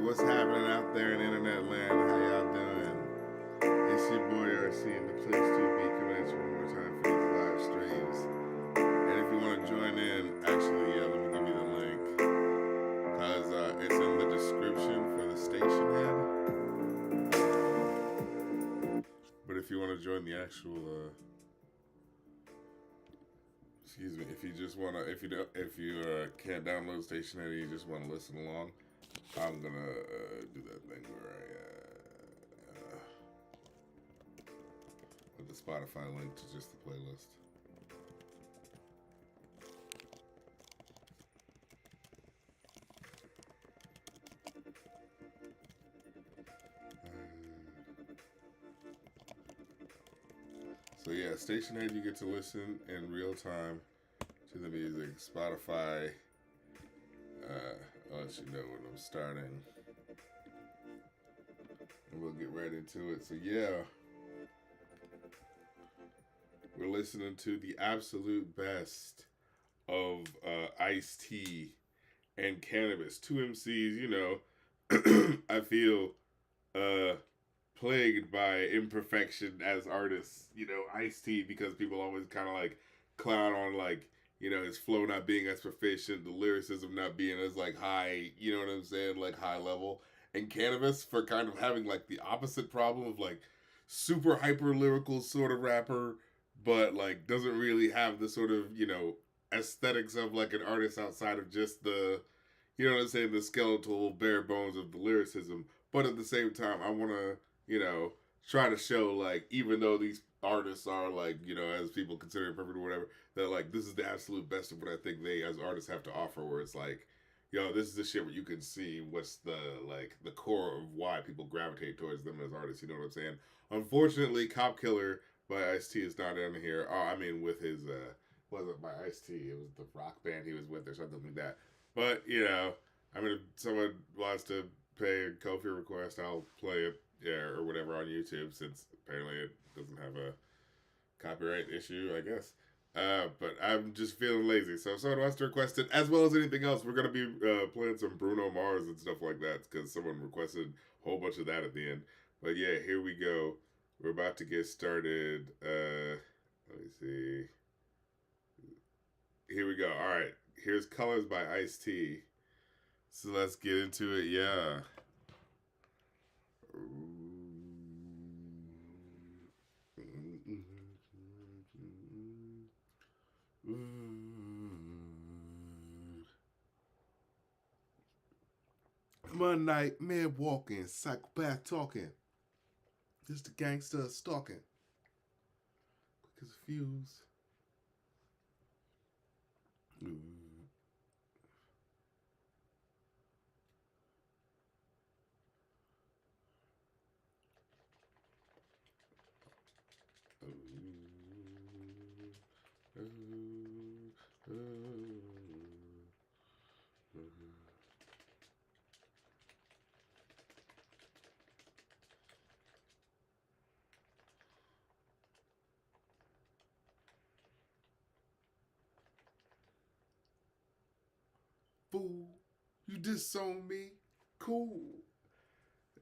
what's happening out there in internet land? How y'all doing? It's your boy RC and the place to be coming at you one more time for these live streams. And if you want to join in, actually, yeah, let me give you the link because it's in the description for the station head. But if you want to join the actual, excuse me, if you just want to, if you can't download station head and you just want to listen along, I'm gonna do that thing where I with the Spotify link to just the playlist. So yeah, station head, you get to listen in real time to the music. Spotify, I'll let you know when I'm starting. And we'll get right into it. So yeah, we're listening to the absolute best of Ice-T and Canibus. Two MCs, you know, I feel plagued by imperfection as artists. You know, Ice-T, because people always kind of like clown on like, you know, his flow not being as proficient, the lyricism not being as like high, you know what I'm saying, like high level. And Canibus for kind of having like the opposite problem of like super hyper lyrical sort of rapper, but like doesn't really have the sort of, you know, aesthetics of like an artist outside of just the, you know what I'm saying, the skeletal bare bones of the lyricism. But at the same time, I want to, you know, try to show like, even though these artists are like, you know, as people consider it perfect or whatever, that like this is the absolute best of what I think they as artists have to offer. Where it's like, yo, this is the shit where you can see what's the like the core of why people gravitate towards them as artists. You know what I'm saying? Unfortunately, Cop Killer by Ice-T is not in here. Oh, I mean, with his wasn't by Ice-T. It was the rock band he was with or something like that. But you know, I mean, if someone wants to pay a Ko-fi request, I'll play it, yeah, or whatever on YouTube, since apparently it doesn't have a copyright issue, I guess. But I'm just feeling lazy, so if someone wants to request it, as well as anything else, we're gonna be playing some Bruno Mars and stuff like that because someone requested a whole bunch of that at the end. But yeah, here we go. We're about to get started. Let me see. Here we go. All right. Here's Colors by Ice-T. So let's get into it. Yeah. One night, man walking, psychopath talking. Just a gangster stalking. Quick as a fuse. Fool, you disown me? Cool.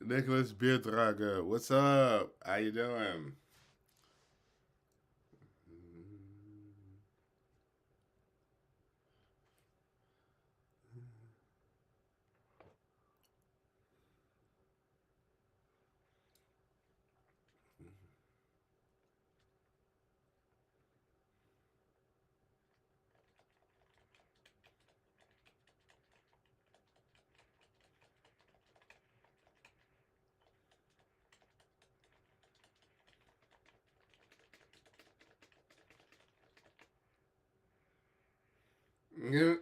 Nicholas Beerdrager, what's up? How you doing? Yeah.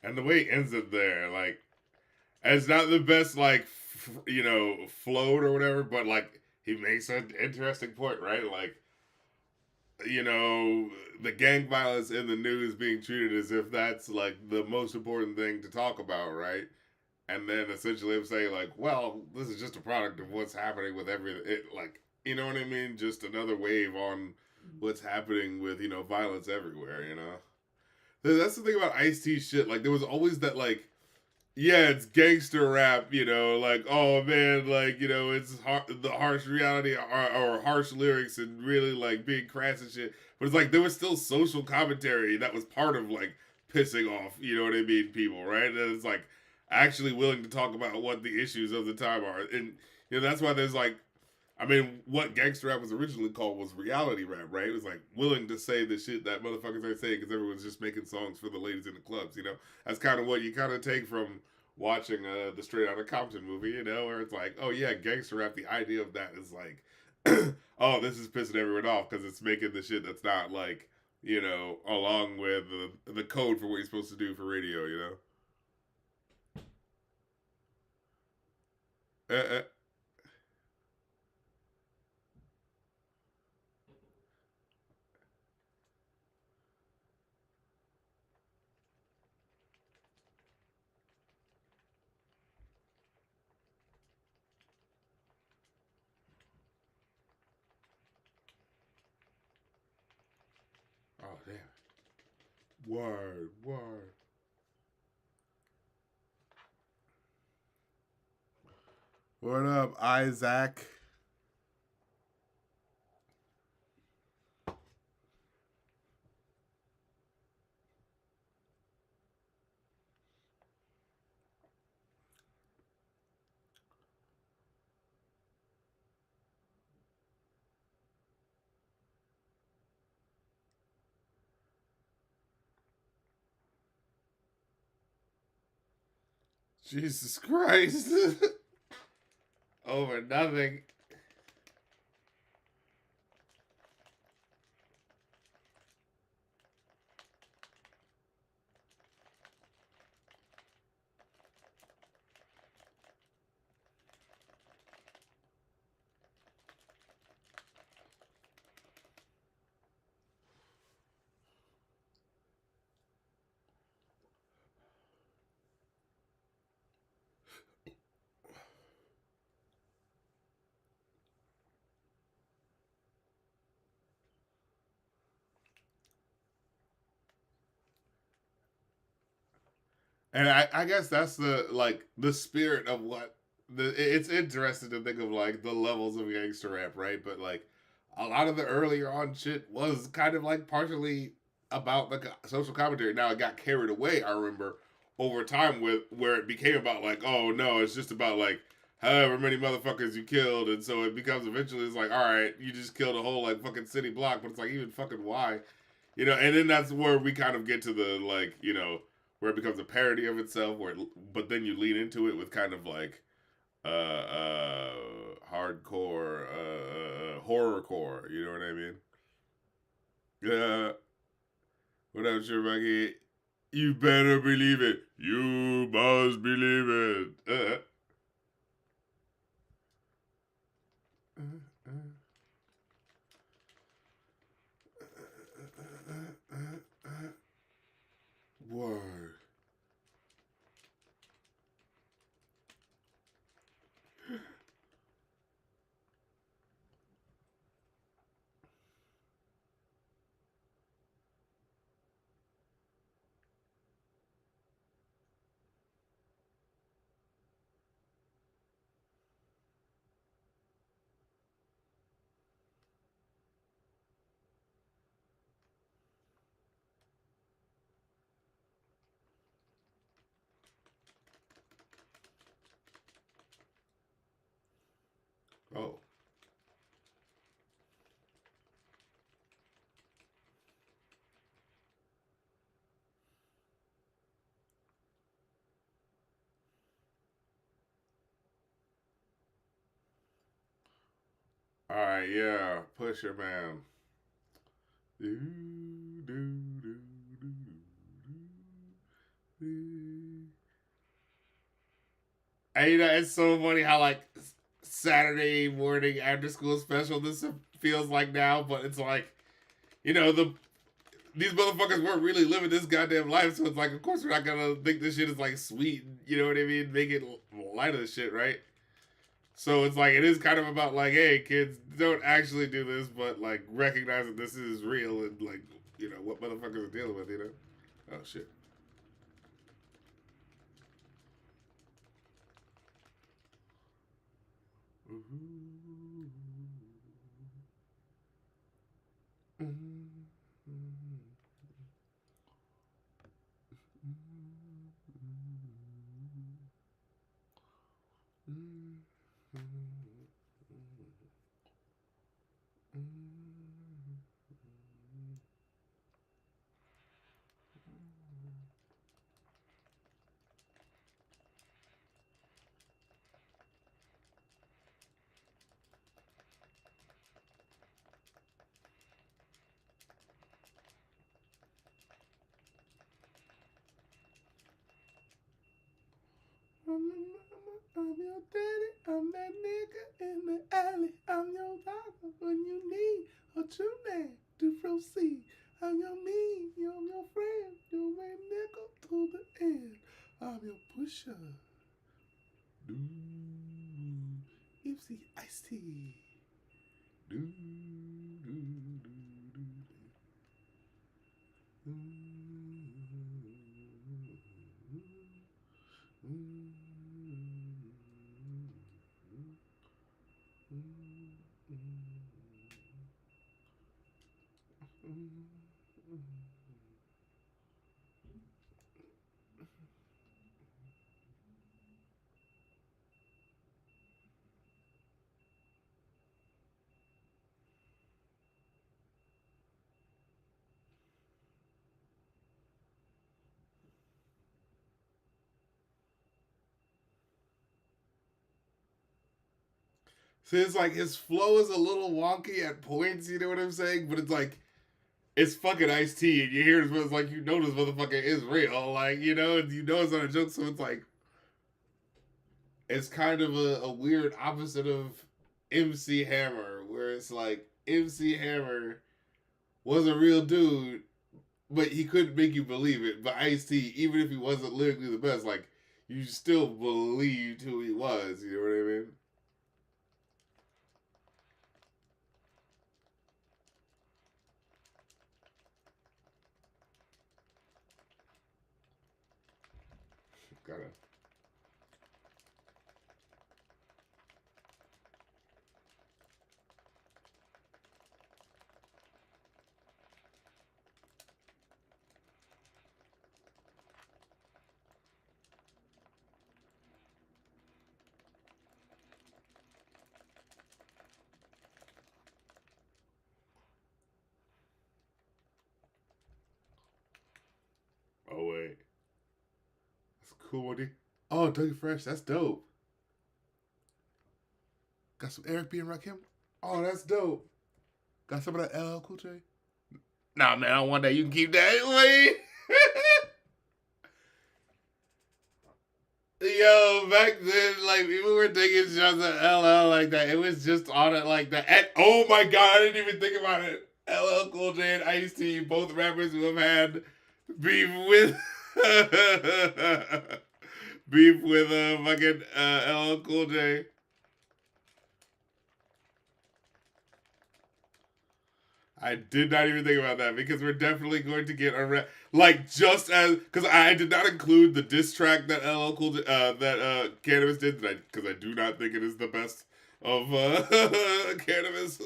And the way he ends it there, like, it's not the best, like, float or whatever, but, like, he makes an interesting point, right? Like, you know, the gang violence in the news being treated as if that's, like, the most important thing to talk about, right? And then essentially I'm saying, like, well, this is just a product of what's happening with everything. Like, you know what I mean? Just another wave on what's happening with, violence everywhere, you know? That's the thing about Ice T shit. Like, there was always that, like, yeah, it's gangster rap, like, oh man, like, it's the harsh reality or harsh lyrics and really, like, being crass and shit. But it's like there was still social commentary that was part of, like, pissing off, you know what I mean, people, right? And it's like actually willing to talk about what the issues of the time are. And, that's why there's, like, I mean, what gangster rap was originally called was reality rap, right? It was like willing to say the shit that motherfuckers are saying because everyone's just making songs for the ladies in the clubs, That's kind of what you kind of take from watching the Straight Outta Compton movie, where it's like, oh yeah, gangster rap. The idea of that is like, oh, this is pissing everyone off because it's making the shit that's not like, along with the code for what you're supposed to do for radio, Uh, uh, oh damn, word, word. What up, Isaac? Jesus Christ. Over nothing. And I guess that's the spirit of what it's interesting to think of like the levels of gangster rap, right? But like a lot of the earlier on shit was kind of like partially about the social commentary. Now it got carried away, I remember, over time with where it became about like, oh no, it's just about like however many motherfuckers you killed, and so it becomes eventually it's like, all right, you just killed a whole like fucking city block, but it's like even fucking why, and then that's where we kind of get to the like, where it becomes a parody of itself, but then you lean into it with kind of like hardcore horrorcore. You know what I mean? Yeah. What up, Sherbucky? You better believe it. You must believe it. Word. Oh. All right. Yeah. Pusherman. Do, do, do, do, do, And you know, it's so funny how like Saturday morning after school special this feels like now, but it's like, you know, these motherfuckers weren't really living this goddamn life, so it's like, of course we're not gonna think this shit is like sweet, you know what I mean? Make it light of the shit, right? So it's like, it is kind of about like, hey, kids, don't actually do this, but like recognize that this is real and like, you know, what motherfuckers are dealing with, you know? Oh shit. I'm your daddy, I'm that nigga in the alley. I'm your doctor when you need a true man to proceed. I'm your me, I'm your friend, you're my nickel to the end. I'm your pusher. Ipsy iced tea. So it's like his flow is a little wonky at points, you know what I'm saying? But it's like, it's fucking Ice T, and you hear this, it's like, you know this motherfucker is real, like, you know it's not a joke, so it's like, it's kind of a weird opposite of MC Hammer, where it's like, MC Hammer was a real dude, but he couldn't make you believe it. But Ice T, even if he wasn't lyrically the best, like, you still believed who he was, you know what I mean? Gotta. Oh, wait. That's cool, dude. Oh, Dougie Fresh, that's dope. Got some Eric B and Rakim. Oh, that's dope. Got some of that LL Cool J. Nah, man, I don't want that. You can keep that. Wait. Yo, back then, like, people were taking shots at LL like that. It was just on it like that. And, oh my god, I didn't even think about it. LL Cool J and Ice T, both rappers who have had beef with beef with fucking LL Cool J. I did not even think about that because we're definitely going to get a like just as because I did not include the diss track that LL Cool J, that Canibus did because I do not think it is the best of Canibus.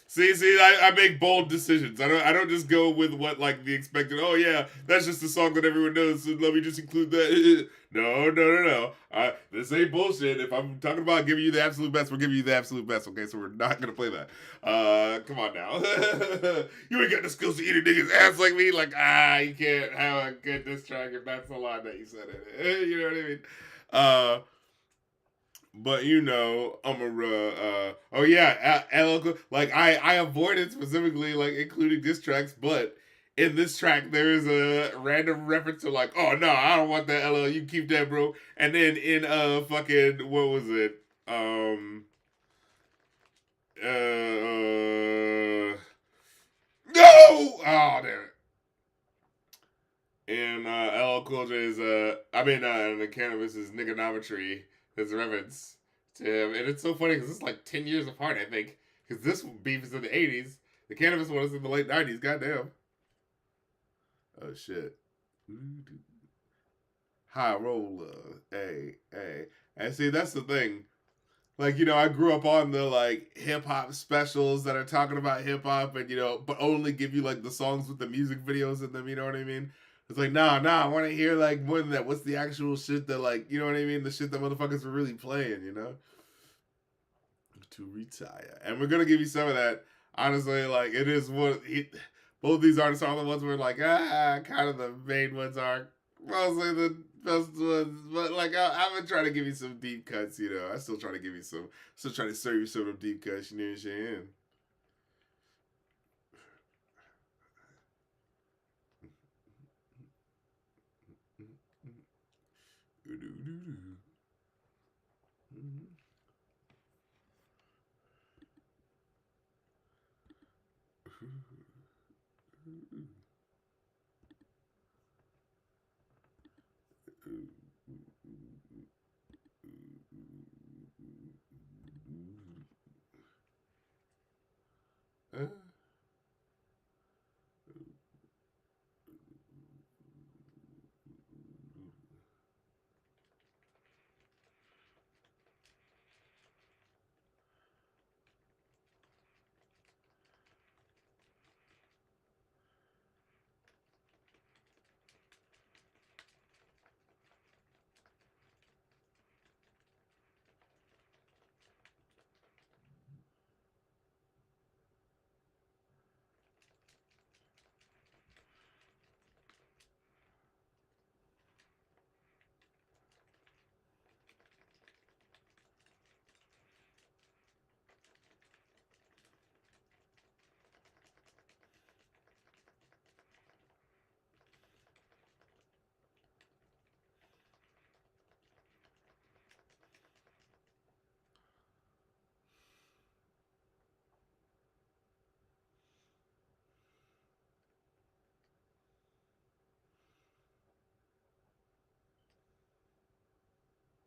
See, I make bold decisions. I don't just go with what like the expected. Oh yeah, that's just a song that everyone knows. So let me just include that. No. This ain't bullshit. If I'm talking about giving you the absolute best, we're giving you the absolute best. Okay, so we're not gonna play that. Come on now. You ain't got the skills to eat a nigga's ass like me. Like you can't have a good diss track if that's the line that you said it. You know what I mean? But you know, I'm a oh yeah, LL like I avoided specifically like including diss tracks, but in this track there is a random reference to like, oh no, I don't want that LL, you keep that, bro. And then in fucking what was it? No! Oh damn it. And LL Cool J's the Canibus is Niggonometry, his reference to him. And it's so funny because it's like 10 years apart, I think. Because this beef is in the 80s. The Canibus one is in the late 90s, goddamn. Oh shit. High roller. Hey, hey. And see, that's the thing. Like, I grew up on the like hip hop specials that are talking about hip hop and but only give you like the songs with the music videos in them, you know what I mean? It's like, nah, I want to hear like more than that. What's the actual shit that like, you know what I mean? The shit that motherfuckers were really playing, To retire. And we're gonna give you some of that. Honestly, like it is both these artists are the ones where like kind of the main ones are mostly the best ones. But like I'm gonna try to give you some deep cuts, I still try to give you still try to serve you some deep cuts, you know what I'm saying?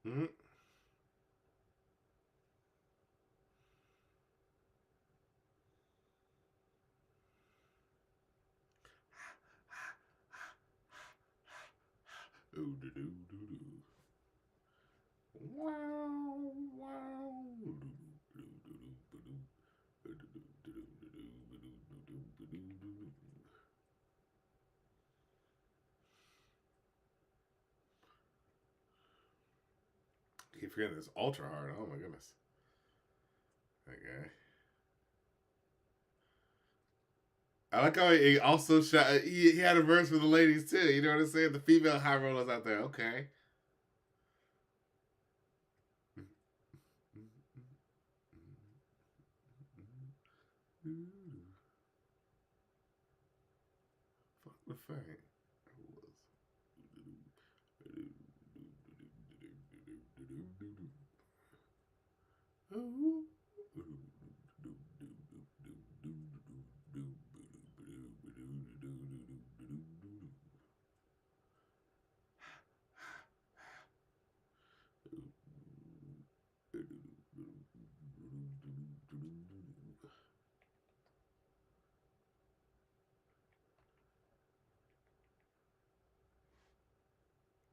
Mm-hmm. I keep forgetting this ultra hard. Oh my goodness. Okay. I like how he also shot. He had a verse for the ladies too. You know what I'm saying? The female high rollers out there. Okay. Fuck the fang.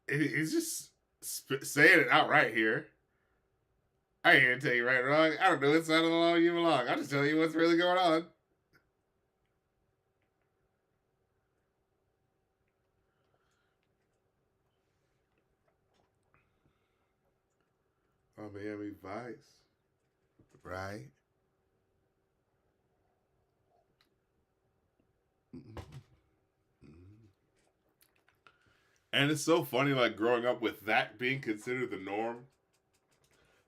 He's just saying it outright here. I ain't gonna tell you right or wrong. I don't know which side of the law you belong. I'll just tell you what's really going on. Oh, Miami Vice. Right? And it's so funny, like, growing up with that being considered the norm.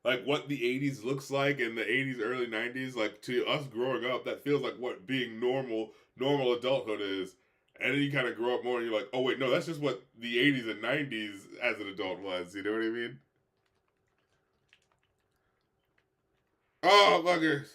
Like, what the 80s looks like in the 80s, early 90s, like, to us growing up, that feels like what being normal adulthood is. And then you kind of grow up more and you're like, oh, wait, no, that's just what the 80s and 90s as an adult was. You know what I mean? Oh, buggers.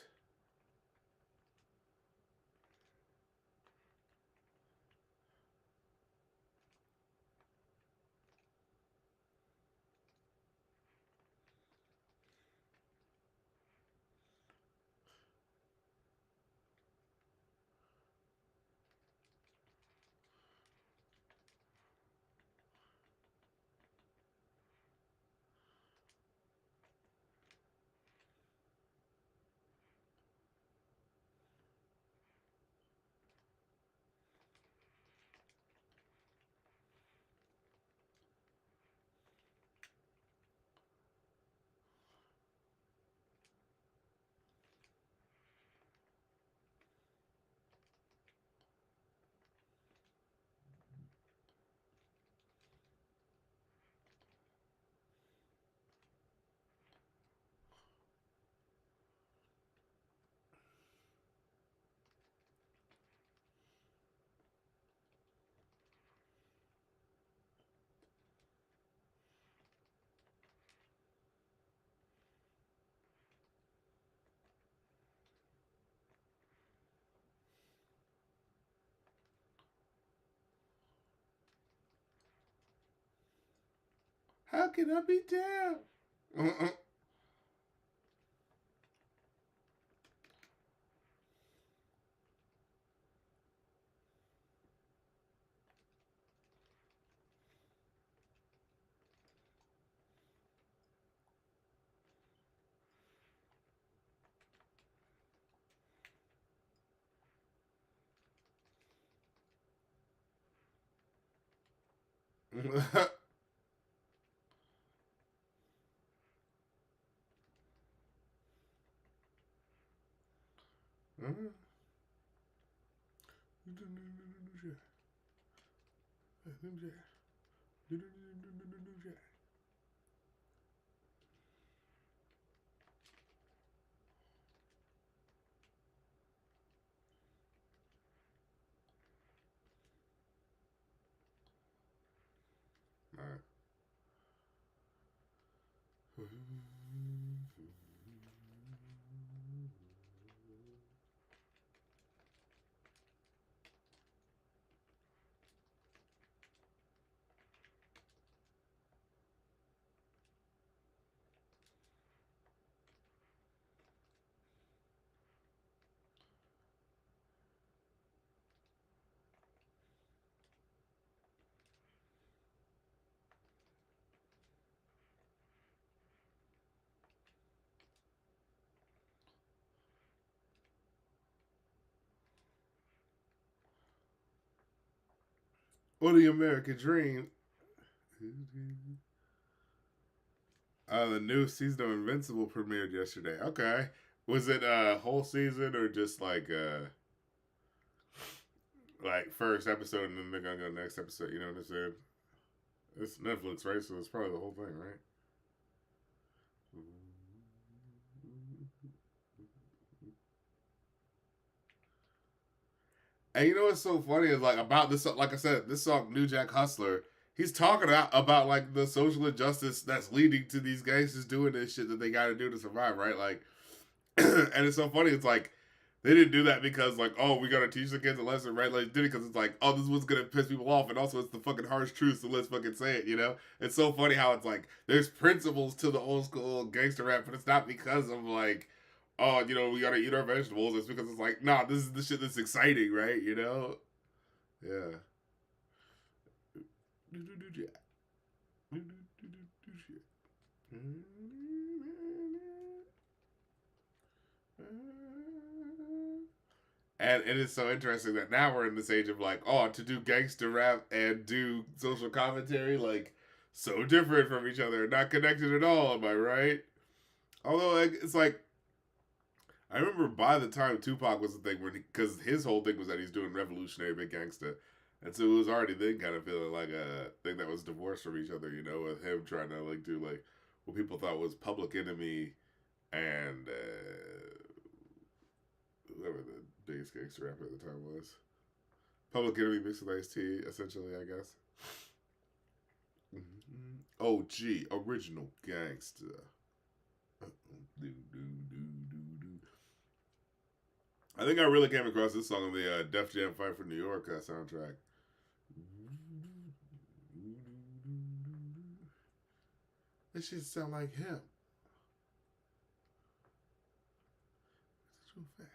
How can I be down? Uh-uh. Or the American Dream. The new season of Invincible premiered yesterday. Okay. Was it a whole season or just like first episode and then they're gonna go next episode, you know what I'm saying? It's Netflix, right? So it's probably the whole thing, right? And you know what's so funny is like about this, like I said, this song "New Jack Hustler." He's talking about like the social injustice that's leading to these gangsters doing this shit that they got to do to survive, right? Like, and it's so funny. It's like they didn't do that because like, oh, we gotta teach the kids a lesson, right? Like, did it because it's like, oh, this is what's gonna piss people off, and also it's the fucking harsh truth. So let's fucking say it, you know? It's so funny how it's like there's principles to the old school gangster rap, but it's not because of like, oh, you know, we gotta eat our vegetables. It's because it's like, nah, this is the shit that's exciting, right? You know? Yeah. And it is so interesting that now we're in this age of like, oh, to do gangster rap and do social commentary, like, so different from each other, not connected at all. Am I right? Although like, it's like, I remember by the time Tupac was the thing, because his whole thing was that he's doing revolutionary big gangsta, and so it was already then kind of feeling like a thing that was divorced from each other, you know, with him trying to like do like what people thought was Public Enemy and whoever the biggest gangster rapper at the time was. Public Enemy mixed with Ice T, essentially, I guess. OG, original gangster. I think I really came across this song on the Def Jam Fight for New York soundtrack. This shit sound like him. True facts.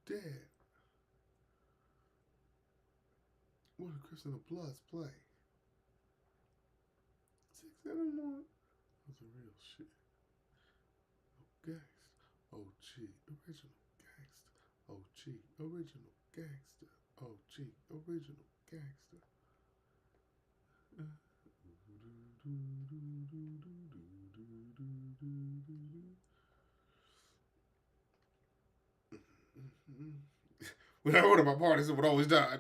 Dead. What a Chris and the Bloods play. 6 in the morning. That's a real shit. Gangsta. OG. Original gangsta. OG. Original gangsta. OG. Original gangsta. When I went to my parties, it would always die.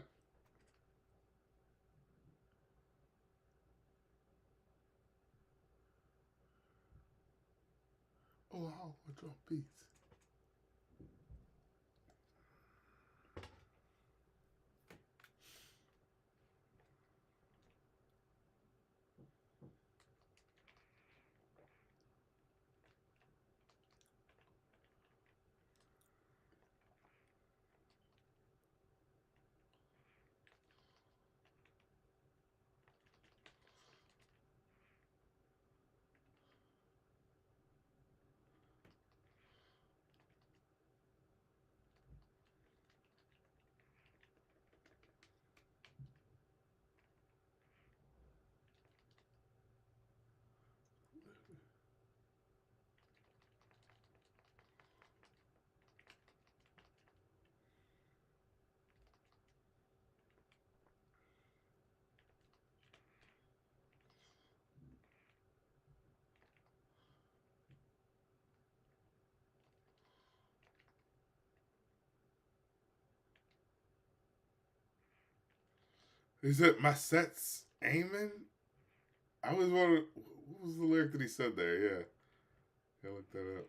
Oh, I drop beats. Is it my sets aiming? I was wondering, what was the lyric that he said there? Yeah. I looked that up.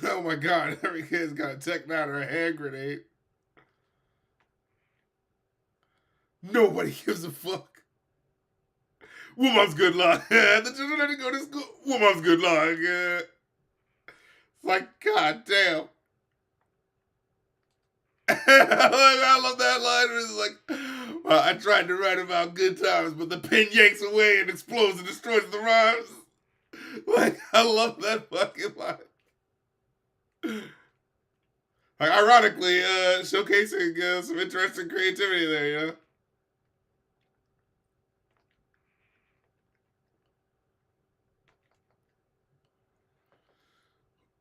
Oh my god, every kid's got a Tech 9 or a hand grenade. Nobody gives a fuck. Woman's good luck. The children had to go to school. Woman's good luck. It's like, god damn. I love that line. It's like, well, I tried to write about good times, but the pen yanks away and explodes and destroys the rhymes. Like, I love that fucking line. Like, ironically, showcasing some interesting creativity there, you know?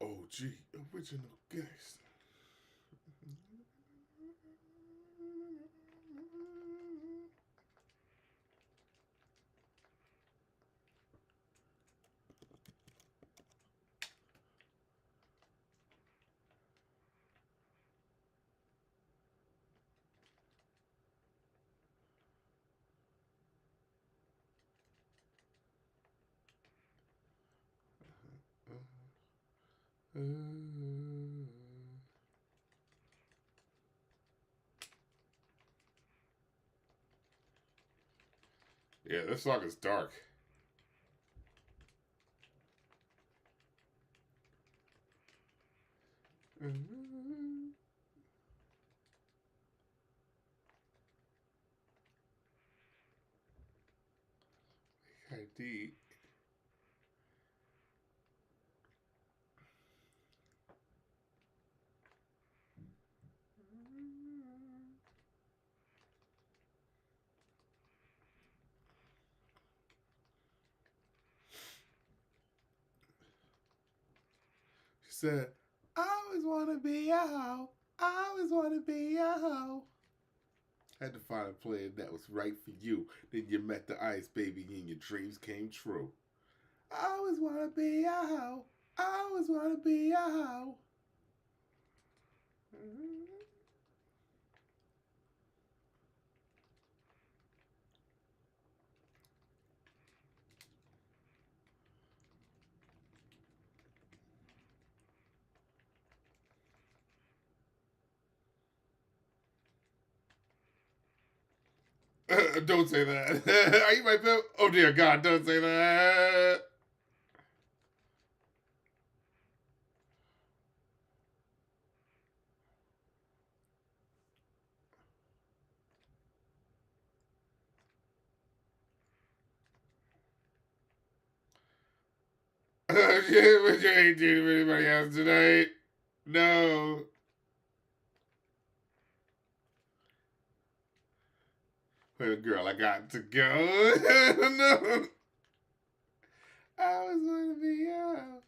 OG, original gangster. Yeah, this song is dark. ID. She said, I always want to be a hoe. I always want to be a hoe. Had to find a plan that was right for you. Then you met the ice baby and your dreams came true. I always want to be a hoe. I always want to be a hoe. Don't say that. Are you my pimp? Oh dear God, don't say that. Shit, but you ain't dating anybody else tonight. No. Well, girl, I got to go. No. I was going to be out.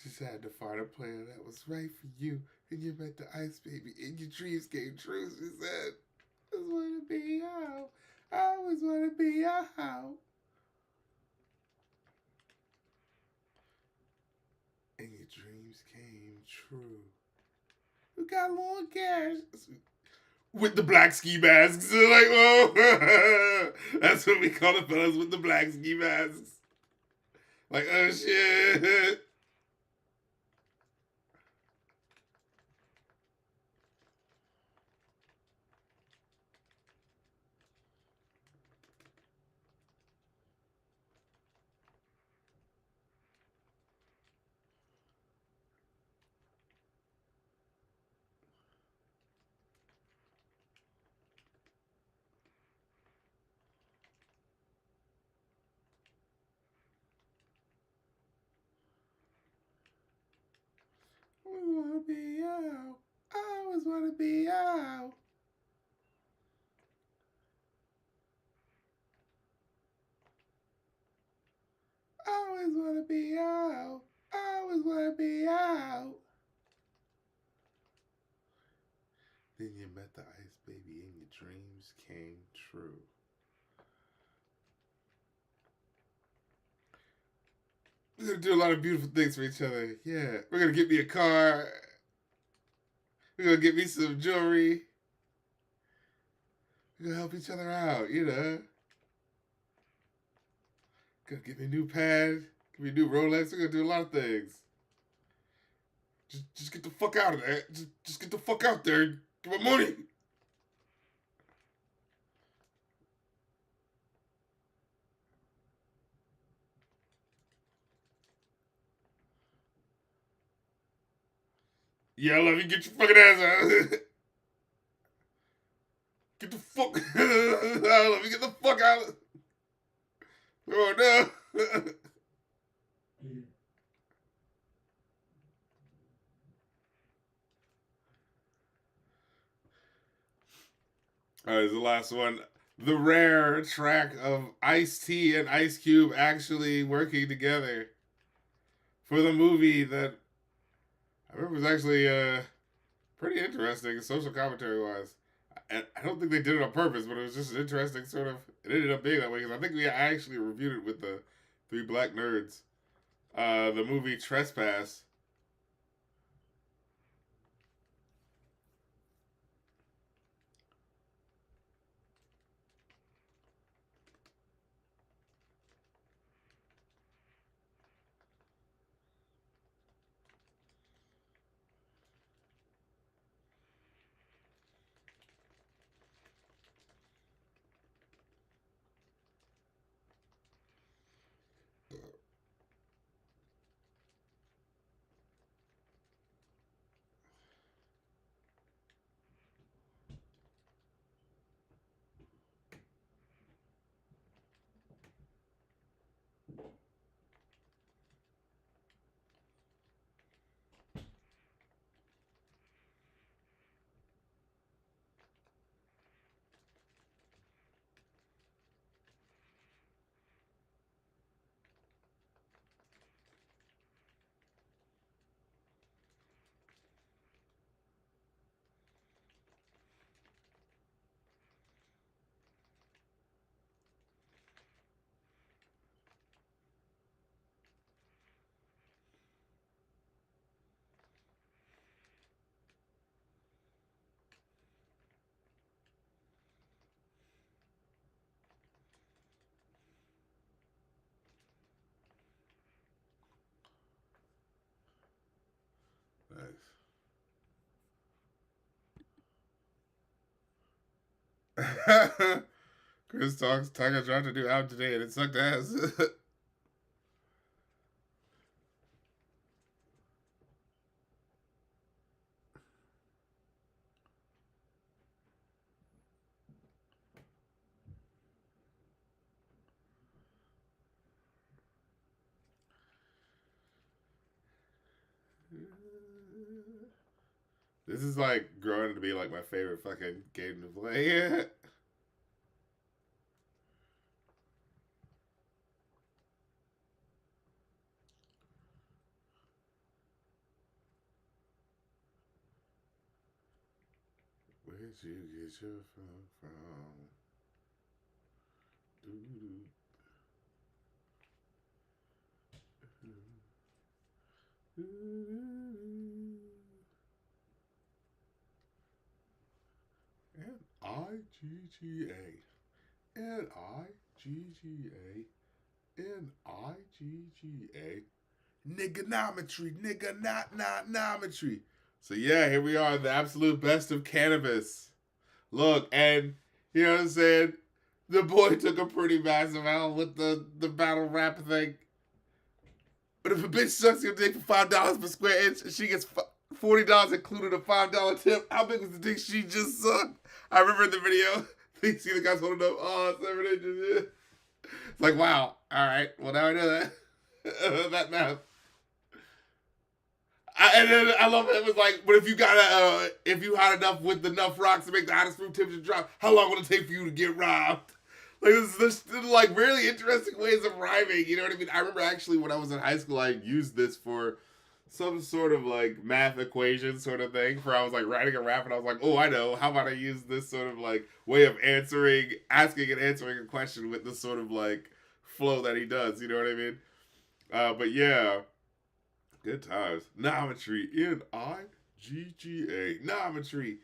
She said, I had to find a plan that was right for you. And you met the ice baby and your dreams came true. She said, I was going to be out. I always want to be out. And your dreams came true. We got long cash. With the black ski masks. Like, oh. That's what we call the fellas with the black ski masks. Like, oh shit. I always wanna be out. I always wanna be out. I always wanna be out. I always wanna be out. Then you met the ice baby and your dreams came true. We're gonna do a lot of beautiful things for each other. Yeah. We're gonna get me a car. We're gonna get me some jewelry. We're gonna help each other out, you know. Gonna get me a new pad. Get me a new Rolex. We're gonna do a lot of things. Just get the fuck out of there. Just get the fuck out there. Get my money. Yeah, I love you. Get your fucking ass out. Get the fuck. I love you. Get the fuck out. Oh no. All right, the last one. The rare track of Ice-T and Ice Cube actually working together for the movie that I remember was actually pretty interesting, social commentary wise. I don't think they did it on purpose, but it was just an interesting sort of. It ended up being that way because I think we actually reviewed it with the three black nerds. The movie Trespass. Chris talks. Tiger tried to do out today and it sucked ass. This is like growing to be like my favorite fucking game to play. Where'd you get your phone from? Doo-doo. N-I-G-G-A. N-I-G-G-A. N-I-G-G-A. Niggonometry. Nigga-not-not-nometry. So yeah, here we are, the absolute best of Canibus. Look, and you know what I'm saying? The boy took a pretty massive L with the battle rap thing. But if a bitch sucks your dick for $5 per square inch, and she gets $40 included a $5 tip, how big was the dick she just sucked? I remember in the video, you see the guys holding up, oh, 7 inches. Yeah. It's like, wow, all right, well now I know that. That math. And then I love it. It was like, but if you got if you had enough with enough rocks to make the hottest fruit temperature drop, how long will it take for you to get robbed? Like this like really interesting ways of rhyming. You know what I mean? I remember actually when I was in high school, I used this for some sort of like math equation sort of thing. For I was like writing a rap, and I was like, oh, I know. How about I use this sort of like way of asking and answering a question with this sort of like flow that he does. You know what I mean? But yeah. Good times. Nometry. N-I-G-G-A. Nometry.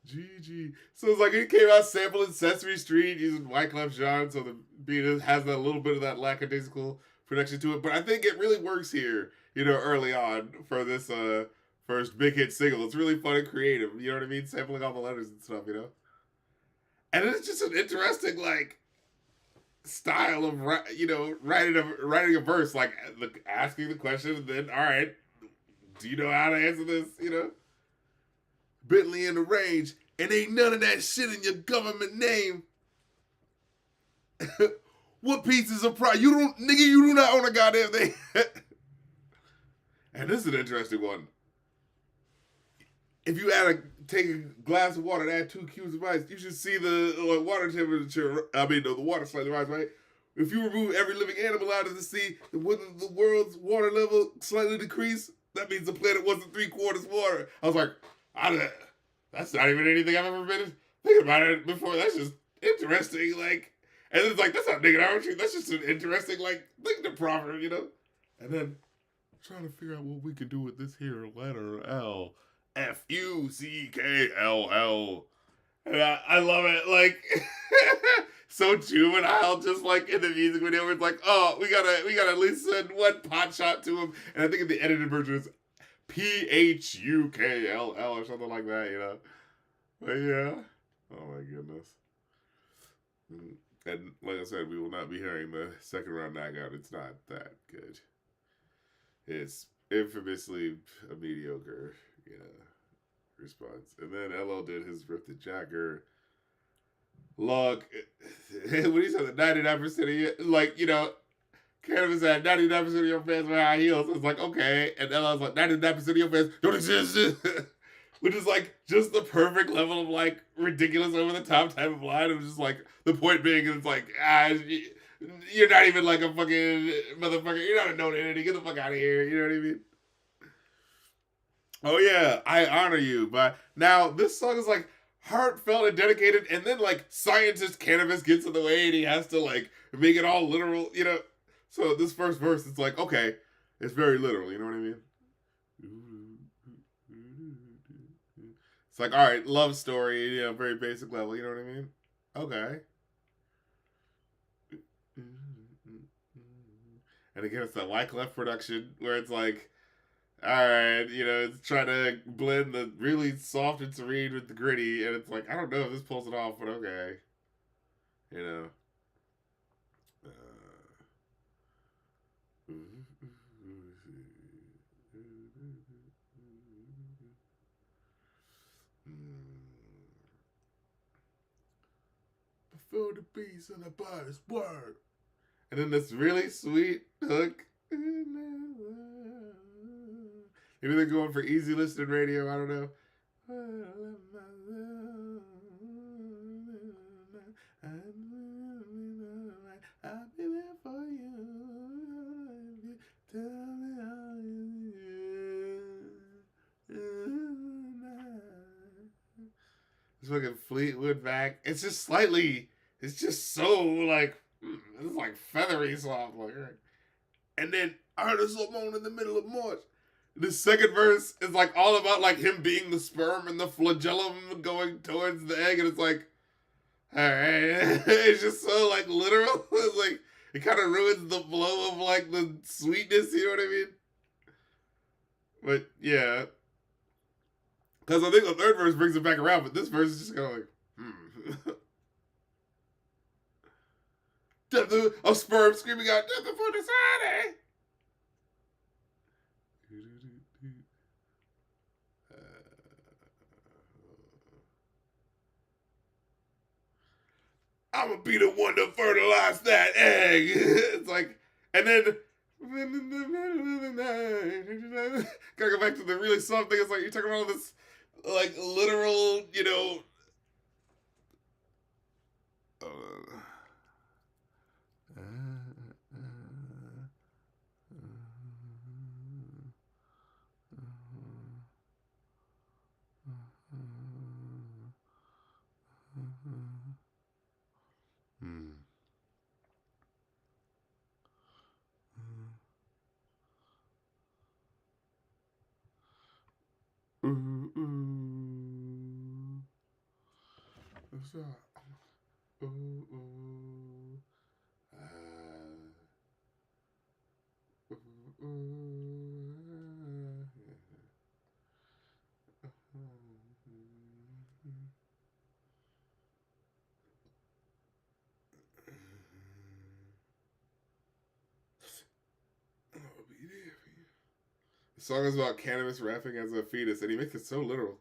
G-G. So it's like he came out sampling Sesame Street using Wyclef Jean, so the beat has a little bit of that lackadaisical production to it. But I think it really works here, you know, early on for this first big hit single. It's really fun and creative. You know what I mean? Sampling all the letters and stuff, you know? And it's just an interesting, like, style of writing a verse, like asking the question, and then all right, do you know how to answer this? You know, Bentley in the range, and ain't none of that shit in your government name. What pieces of pride? You do not own a goddamn thing. And this is an interesting one. If you take a glass of water and add 2 cubes of ice, you should see the water temperature. I mean, the water slightly rise, right? If you remove every living animal out of the sea, wouldn't the world's water level slightly decrease? That means the planet wasn't 3/4 water. I was like, that's not even anything I've ever been thinking about it before. That's just interesting. Like, and it's like, that's not niggonometry. That's just an interesting, like, thing to proffer, you know? And then trying to figure out what we could do with this here letter L. Fuckll. And I love it. Like, so juvenile, just like in the music video where it's like, oh, we gotta at least send one pot shot to him. And I think in the edited version it's Phuckll or something like that, you know. But yeah. Oh my goodness. And like I said, we will not be hearing the second round knockout. It's not that good. It's infamously a mediocre, response. And then LL did his Rip the Jacker. Look, when he said that 99% of you, like, Canibus had 99% of your fans wear high heels. It's like, okay. And LL's like, 99% of your fans don't exist. Which is like just the perfect level of like ridiculous over the top type of line. It was just like, the point being, it's like, you're not even like a fucking motherfucker. You're not a known entity. Get the fuck out of here. You know what I mean? Oh yeah, I honor you. But now this song is like heartfelt and dedicated, and then like scientist Canibus gets in the way and he has to like make it all literal, So this first verse, it's like, okay, it's very literal, you know what I mean? It's like, all right, love story, very basic level, you know what I mean? Okay. And again, it's that Wyclef production where it's like, Alright, you know, it's trying to blend the really soft and serene with the gritty, and it's like, I don't know if this pulls it off, but okay. You know. Before the beast and the body's word. And then this really sweet hook. Maybe they're going for easy listening radio, I don't know. I'll be there for you. Tell me how it's fucking Fleetwood Mac. It's just slightly. It's just so like. It's like feathery soft, like. And then I heard a slow moan in the middle of March. The second verse is like all about like him being the sperm and the flagellum going towards the egg, and it's like, all right, it's just so like literal. It's like it kind of ruins the flow of like the sweetness. You know what I mean? But yeah, because I think the third verse brings it back around, but this verse is just kind of like, Death of sperm screaming out, death for society. I'm gonna be the one to fertilize that egg. It's like, and then gotta go back to the really soft thing. It's like you're talking about all this, like literal, you know. What's up? I'll be there for you. The song is about Canibus rapping as a fetus, and he makes it so literal.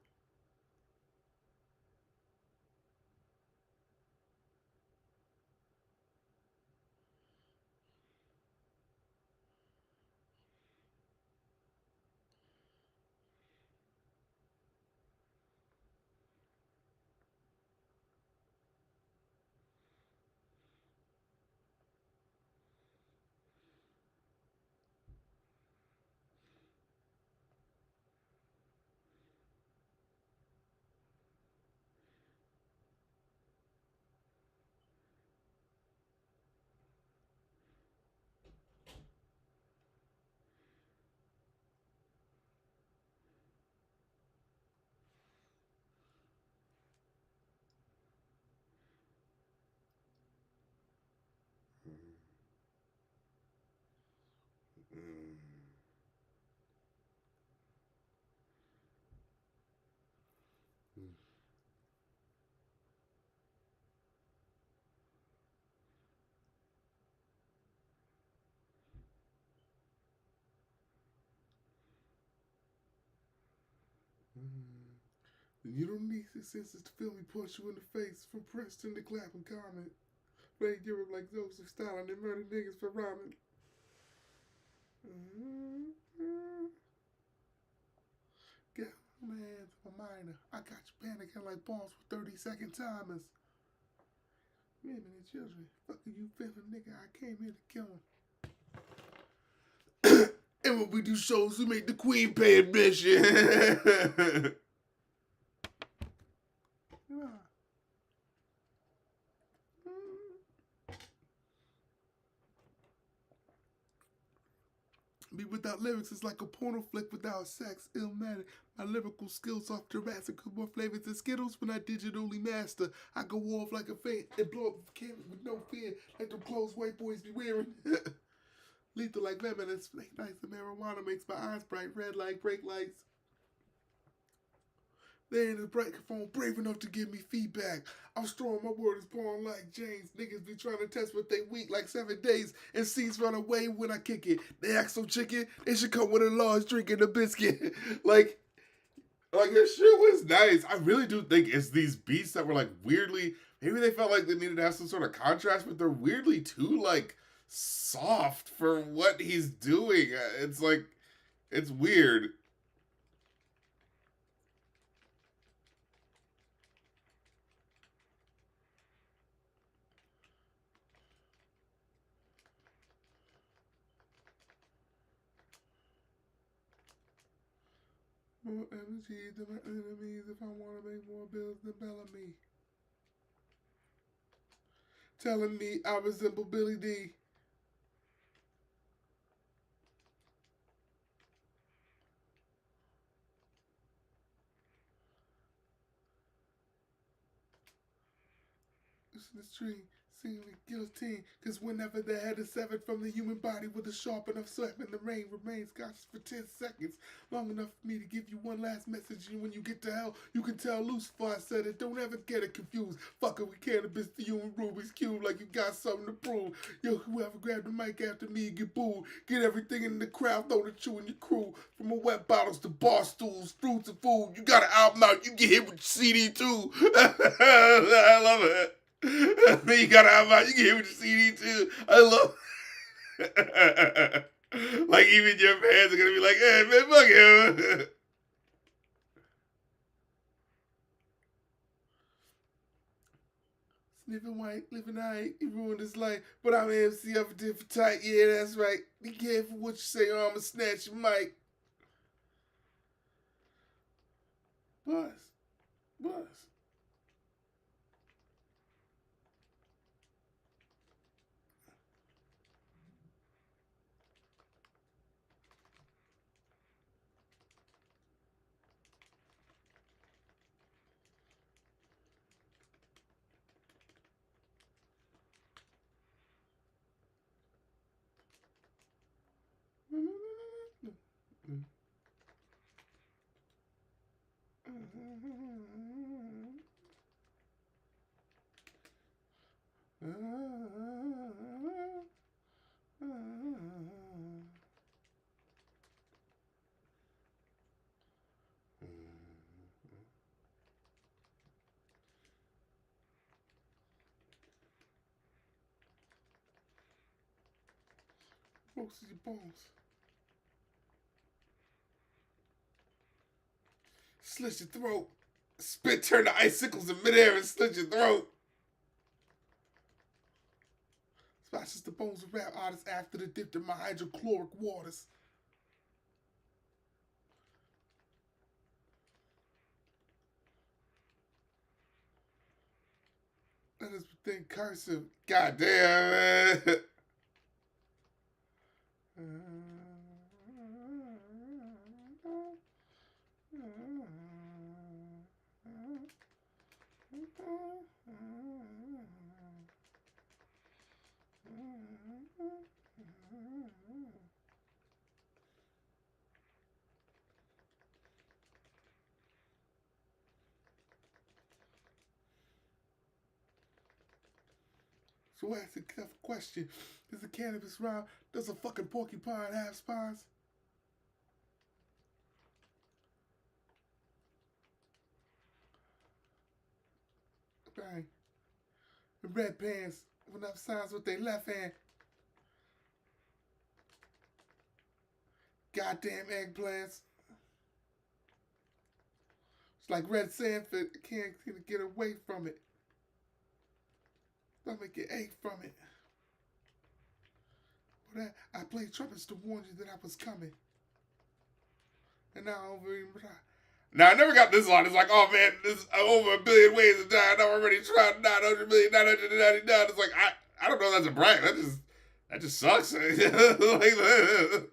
You don't need six senses to feel me punch you in the face. From Preston to clap and comment. Play Europe like Joseph Stalin and murder niggas for rhyming. Get my hands on my minor. I got you panicking like bombs with 30-second timers. Women and children. Fuck you feeling, nigga. I came here to kill him. And when we do shows, we make the queen pay admission. Me without lyrics is like a porno flick without sex. Illmatic. My lyrical skills off Jurassic with more flavors than Skittles when I digitally master. I go off like a fan and blow up the camera with no fear, like them clothes white boys be wearing. Lethal like venomous, snake nice and marijuana makes my eyes bright red like brake lights. They ain't a microphone brave enough to give me feedback. I'm strong, my word is born like James. Niggas be trying to test what they weak like 7 days. And scenes run away when I kick it. They act so chicken, they should come with a large drink and a biscuit. like this shit was nice. I really do think it's these beats that were like weirdly, maybe they felt like they needed to have some sort of contrast, but they're weirdly too like soft for what he's doing. It's like, it's weird. More energy than my enemies if I want to make more bills than Bellamy. Telling me I resemble Billy D. It's in the street, singing the guillotine. Cause whenever the head is severed from the human body with a sharp enough slap in the rain remains conscious for 10 seconds. Long enough for me to give you one last message. And when you get to hell, you can tell Lucifer I said it. Don't ever get it confused. Fucking with cannabis to you and Rubik's Cube like you got something to prove. Yo, whoever grabbed the mic after me, get booed. Get everything in the crowd, throw at you and your crew. From a wet bottles to bar stools, fruits and food. You got an album out, you get hit with CD too. I love it. Then you gotta have out. You can hear with your CD too. I love. Like even your fans are gonna be like, "Hey man, fuck him." Sniffing white, living high, he ruined his life. But I'm an MC of a different type. Yeah, that's right. Be careful what you say, or I'ma snatch your mic. Buzz, buzz. Most of your bones. Slit your throat. Spit turn to icicles in midair and slit your throat. Splashes the bones of rap artists after the dipped in my hydrochloric waters. That is within cursive. God damn it. So ask a tough question. Is a cannabis rhyme? Does a fucking porcupine have spines? Bang. The red pants with enough signs with their left hand. Goddamn eggplants. It's like Red Sanford. Can't get away from it. Stomach get ache from it. But I played trumpets to warn you that I was coming. And now I'm over. Now I never got this line. It's like, oh man, there's over 1 billion ways to die. I've already tried 900,999. It's like I don't know if that's a brag. That just sucks. Like,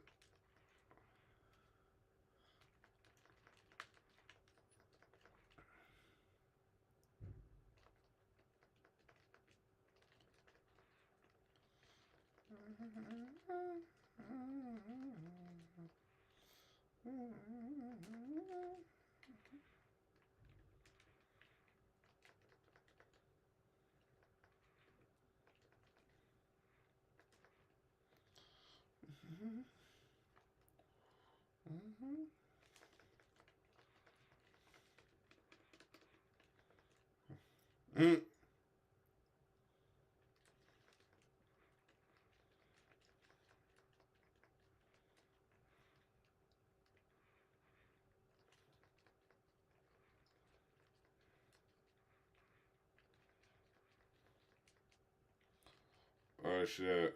Oh shit.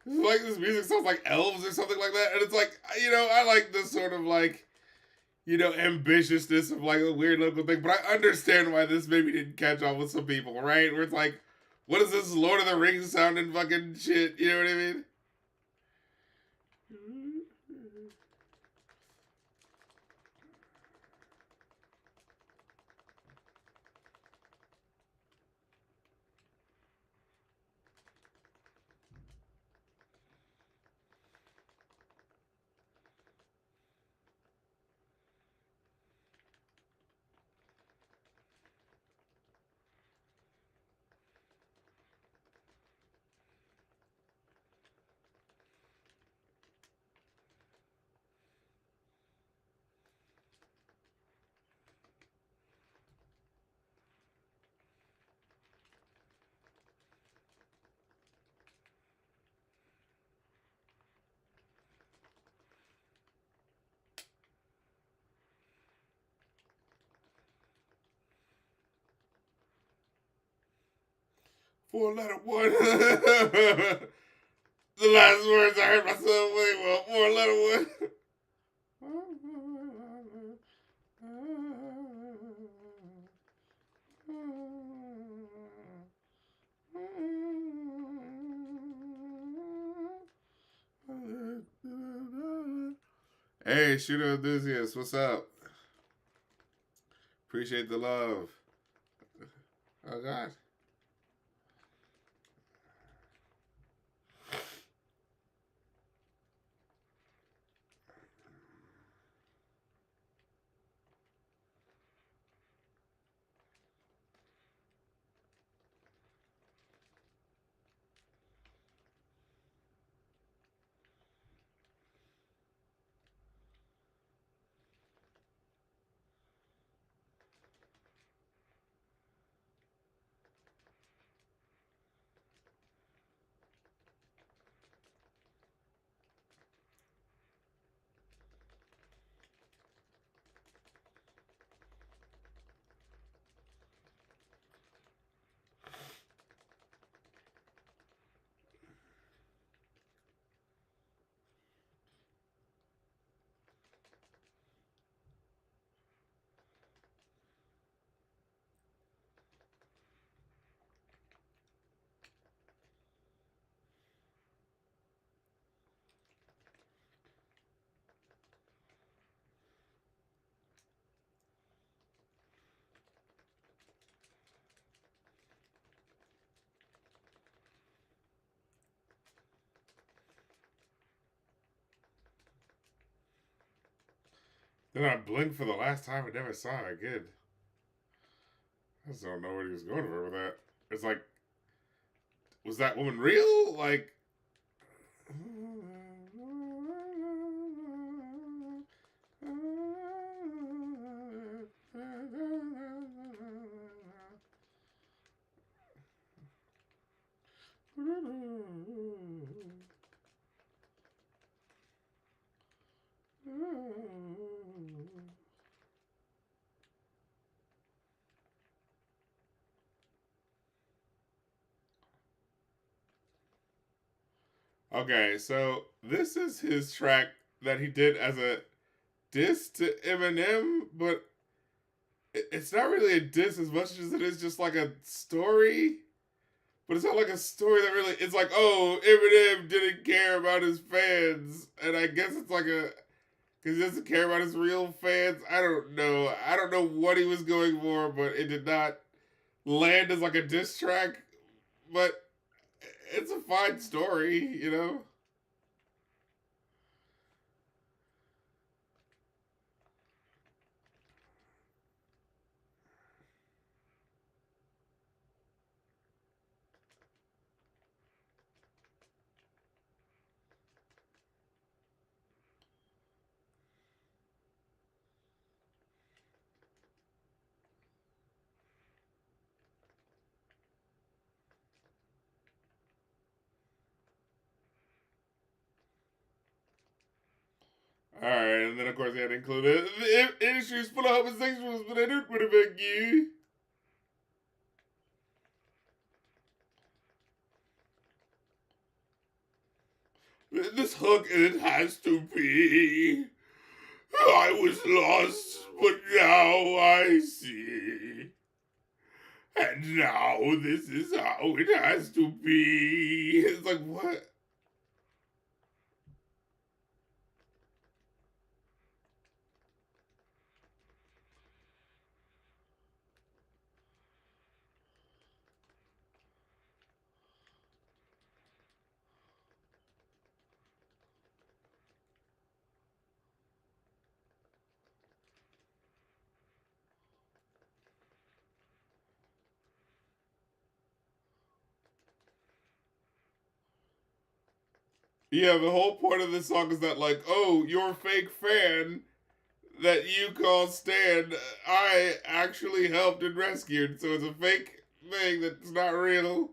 Like this music sounds like elves or something like that, and it's like, I like this sort of like, ambitiousness of like a weird local thing, but I understand why this maybe didn't catch on with some people, right? Where it's like, what is this Lord of the Rings sounding fucking shit? You know what I mean? Four letter one. The last words I heard myself say, well, four letter one. Hey, shooter enthusiast, what's up? Appreciate the love. Oh God. Then I blinked for the last time and never saw it again. just don't know what he was going for with that. It's like, was that woman real? Like, okay, so this is his track that he did as a diss to Eminem, but it's not really a diss as much as it is just like a story. But it's not like a story that really. It's like, oh, Eminem didn't care about his fans, and I guess it's like a because he doesn't care about his real fans. I don't know. I don't know what he was going for, but it did not land as like a diss track. But it's a fine story, you know. All right, and then of course they had to include it. The industry's full of homosexuals, but I don't want to beg you. This hook, it has to be. I was lost, but now I see. And now this is how it has to be. It's like, what? Yeah, the whole point of this song is that, like, oh, your fake fan that you call Stan, I actually helped and rescued. So it's a fake thing that's not real.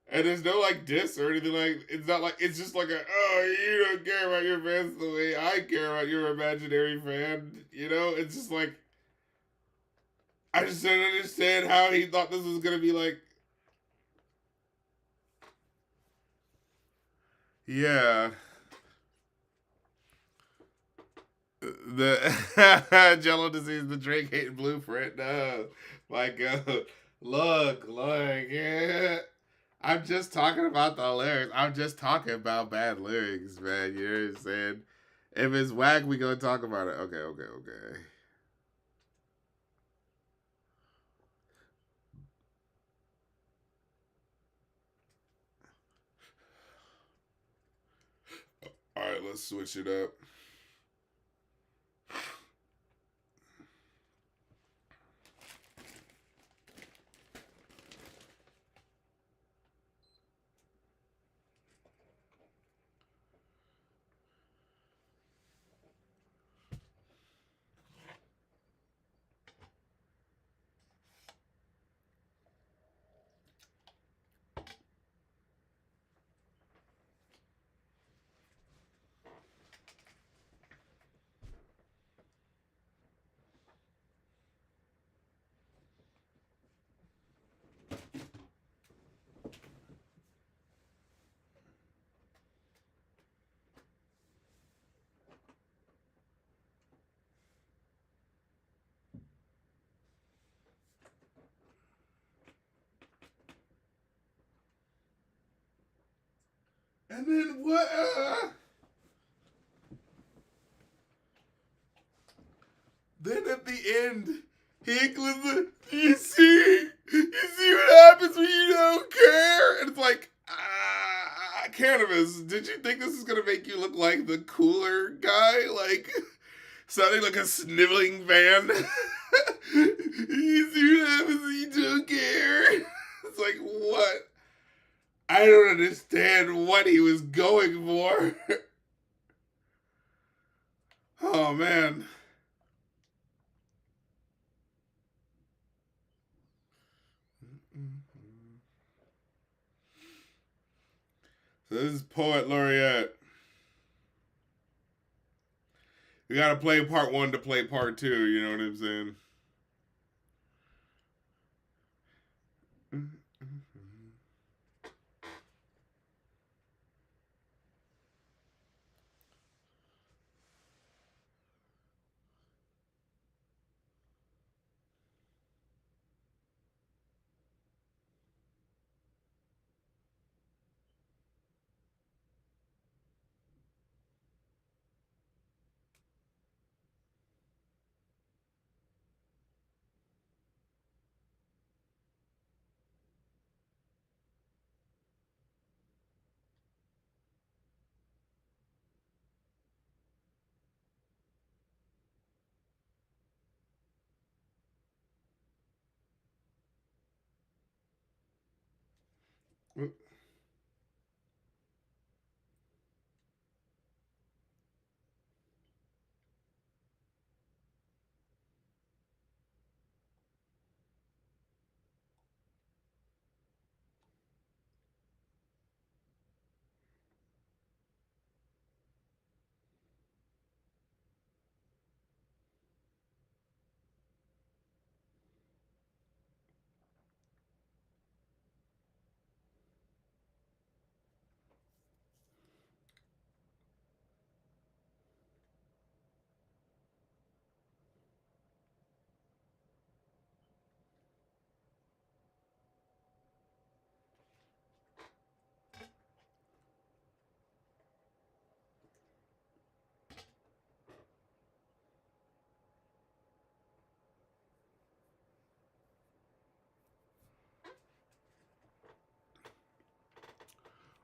And there's no, like, diss or anything like, it's not like, it's just like a, oh, you don't care about your fans the way I care about your imaginary fan. You know, it's just like, I just don't understand how he thought this was gonna be like, yeah. The Jello disease, the Drake hating blueprint. No, my God, look, yeah. I'm just talking about the lyrics. I'm just talking about bad lyrics, man. You know what I'm saying? If it's whack, we gonna talk about it. Okay. All right, let's switch it up. And then what? Then at the end, he includes the, you see what happens when you don't care? And it's like, Canibus, did you think this is going to make you look like the cooler guy? Like, sounding like a sniveling fan? You happens, you don't care. It's like, what? I don't understand what he was going for. Oh man. So this is Poet Laureate. You gotta play part one to play part two, you know what I'm saying?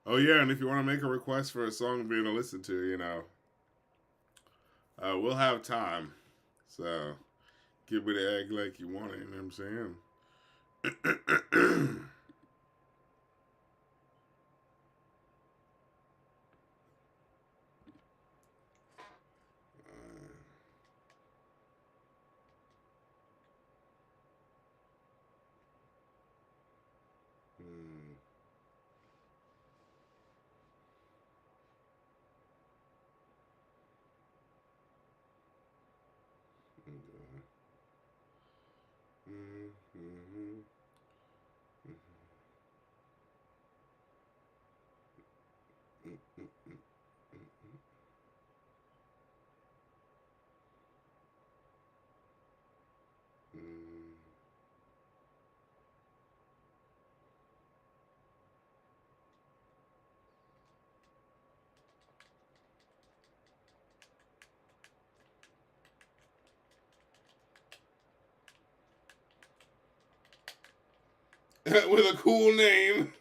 Oh yeah, and if you want to make a request for a song being listened to, we'll have time. So give me the egg like you want it. You know what I'm saying? With a cool name.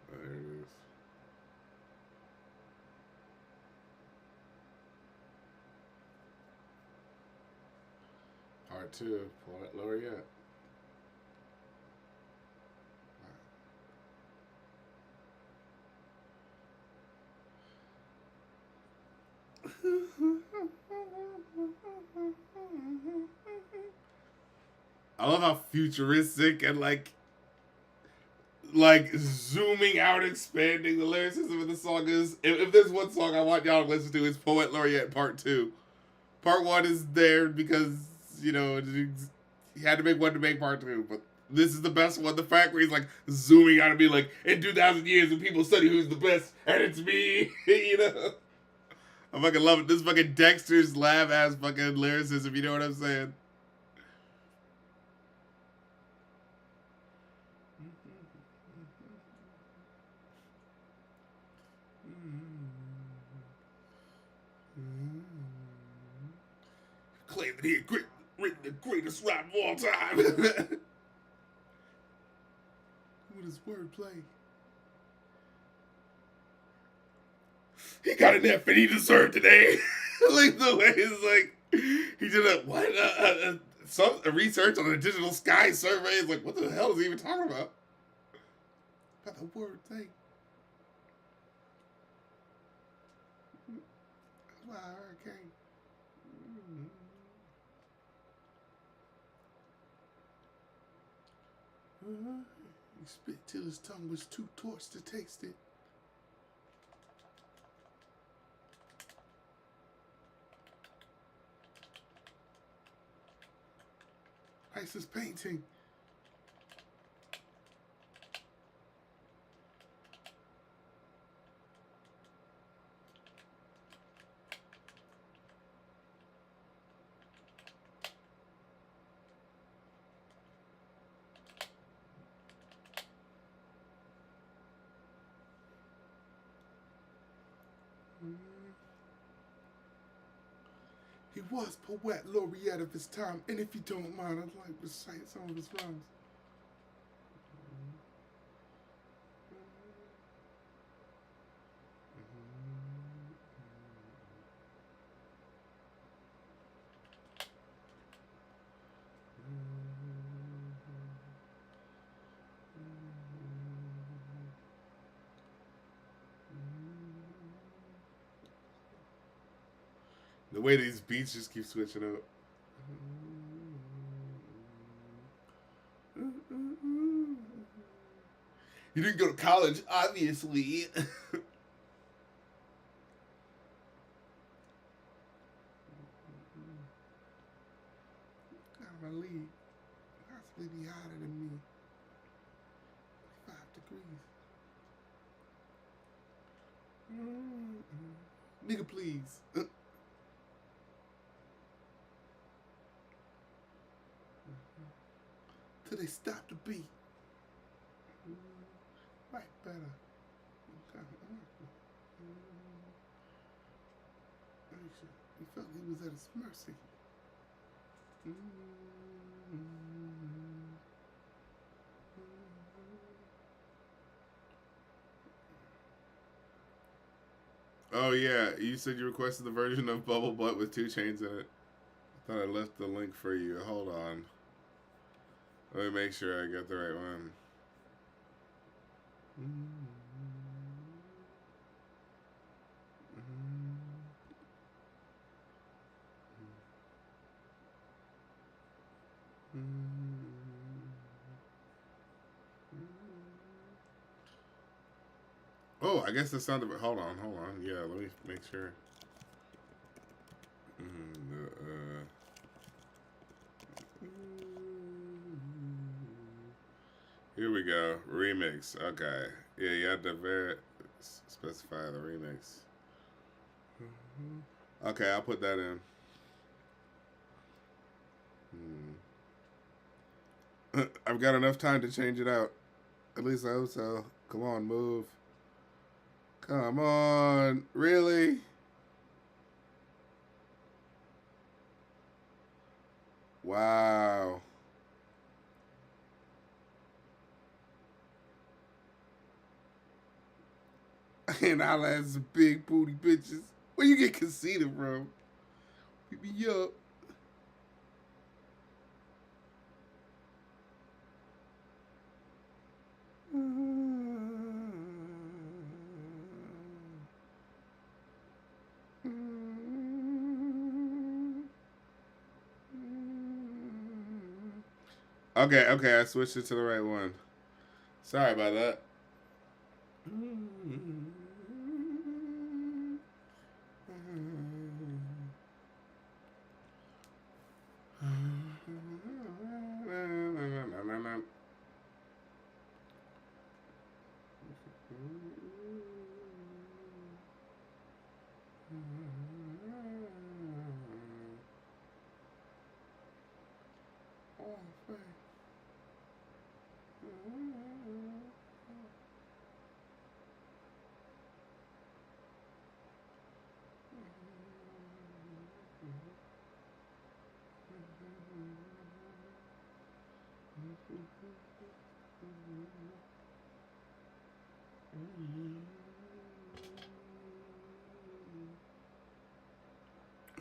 There it is. Part 2, Poet Laureate. I love how futuristic and like zooming out, expanding the lyricism of the song is. If there's one song I want y'all to listen to, it's Poet Laureate Part 2. Part 1 is there because, you know, he had to make one to make Part 2, but this is the best one. The fact where he's like zooming out and be like, in 2,000 years when people study who's the best, and it's me, you know? I fucking love it. This fucking Dexter's lab ass fucking lyricism, you know what I'm saying? Claim that he had written the greatest rap of all time. With his wordplay. He got an F and he deserved today. Like the way it's like, he did a research on a digital sky survey. It's like, what the hell is he even talking about? About the word thing. That's why hurricane. He spit till his tongue was too torched to taste it. Isis painting. He was Poet Laureate of his time, and if you don't mind, I'd like to recite some of his rhymes. The way these beats just keep switching up. You didn't go to college, obviously. Out of my league. Possibly be hotter than me. 5 degrees. Nigga, please. Till they stop the beat. Right, better. He felt he was at his mercy. Oh yeah, you said you requested the version of Bubble Butt with 2 Chainz in it. I thought I left the link for you. Hold on. Let me make sure I got the right one. Oh, I guess the sound of it. Hold on. Yeah, let me make sure. Here we go. Remix. Okay. Yeah, you have to specify the remix. Okay, I'll put that in. I've got enough time to change it out. At least I hope so. Come on, move. Come on. Really? Wow. And I had some big booty bitches. Where you get conceited from? Beat me up. Okay, okay, I switched it to the right one. Sorry about that.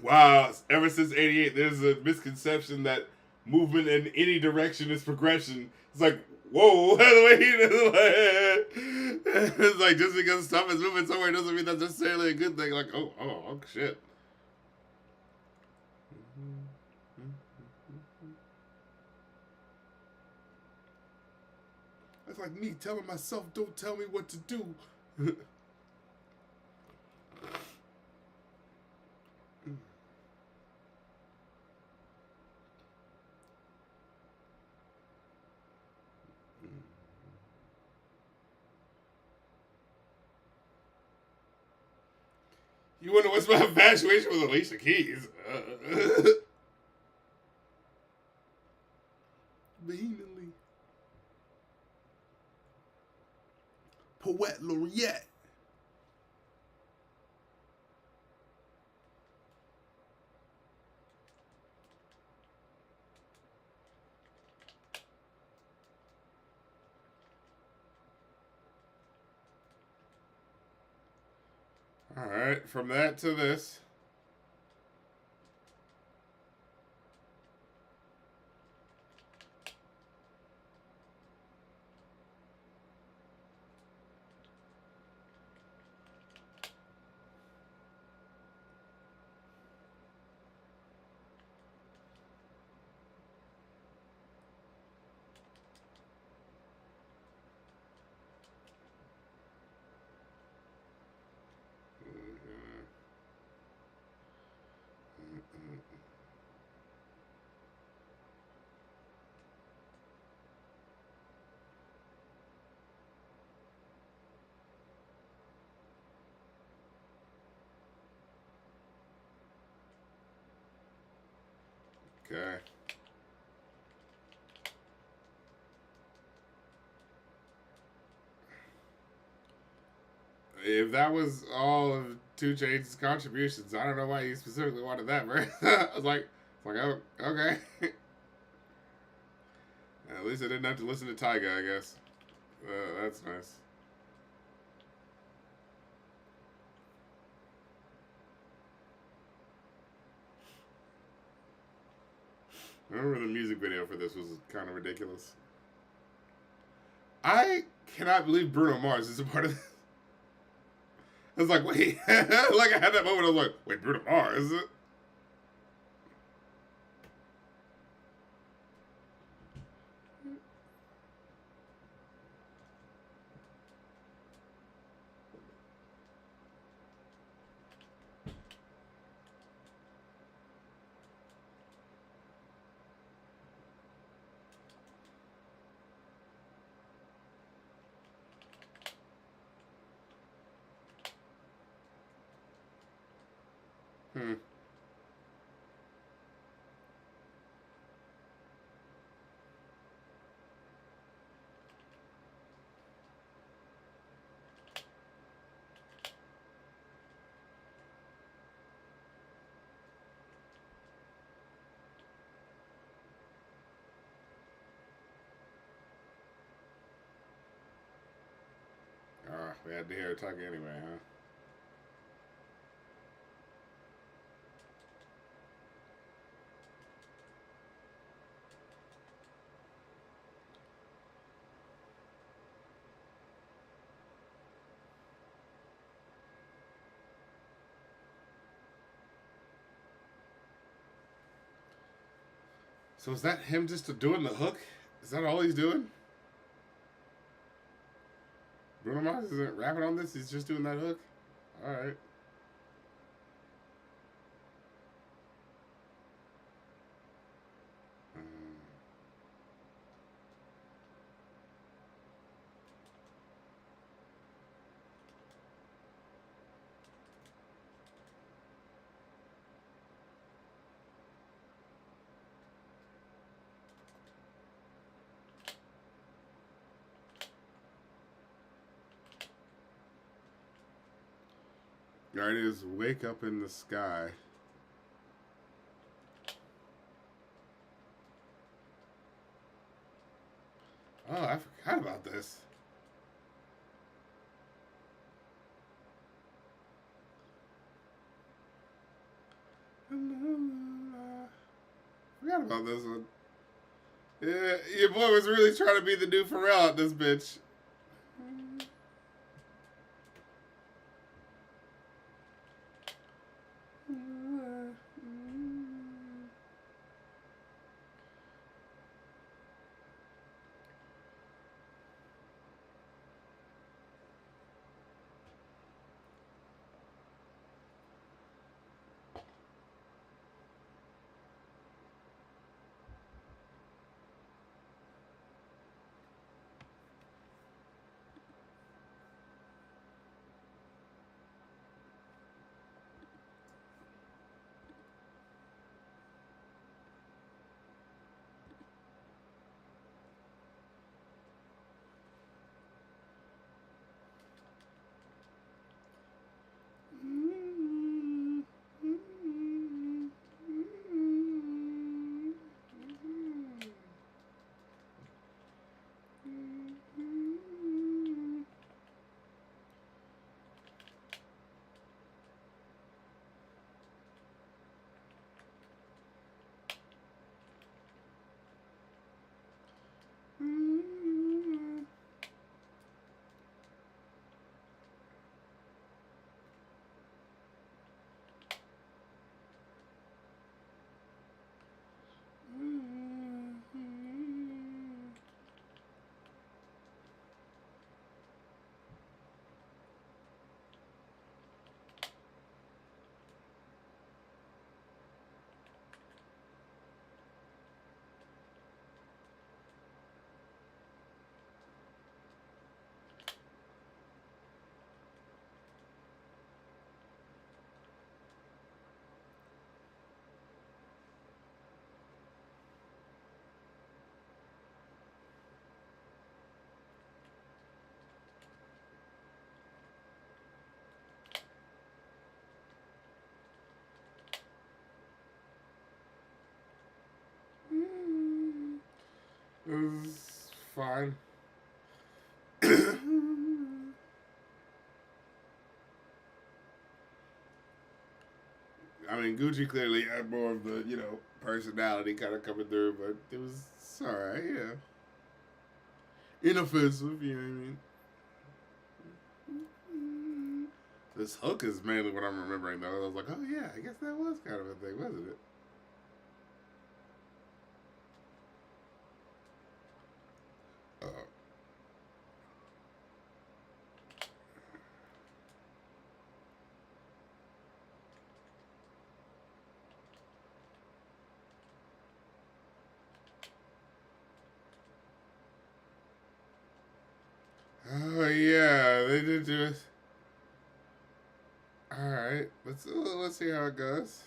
Wow, ever since '88, there's a misconception that movement in any direction is progression. It's like, whoa, the way it's like just because stuff is moving somewhere doesn't mean that's necessarily a good thing. Like, oh, shit. That's like me telling myself, don't tell me what to do. You wonder what's my infatuation with Alicia Keys? Vehemently. Poet Laureate. All right, from that to this. Okay. If that was all of 2 Chainz's contributions, I don't know why you specifically wanted that, bro. I was like, oh, okay. At least I didn't have to listen to Tyga, I guess. That's nice. I remember the music video for this was kind of ridiculous. I cannot believe Bruno Mars is a part of this. I was like, wait. Like, I had that moment, I was like, wait, Bruno Mars? Hmm. We had to hear her talk anyway, huh? So is that him just doing the hook? Is that all he's doing? Bruno Mars isn't rapping on this. He's just doing that hook. All right. All right, is Wake Up in the Sky. Oh, I forgot about this. Forgot about this one. Yeah, your boy was really trying to be the new Pharrell at this bitch. It was fine. I mean, Gucci clearly had more of the, personality kind of coming through, but it was alright, yeah. Inoffensive, you know what I mean? This hook is mainly what I'm remembering, though. I was like, oh, yeah, I guess that was kind of a thing, wasn't it? Oh, yeah, they did do it. Alright, let's see how it goes.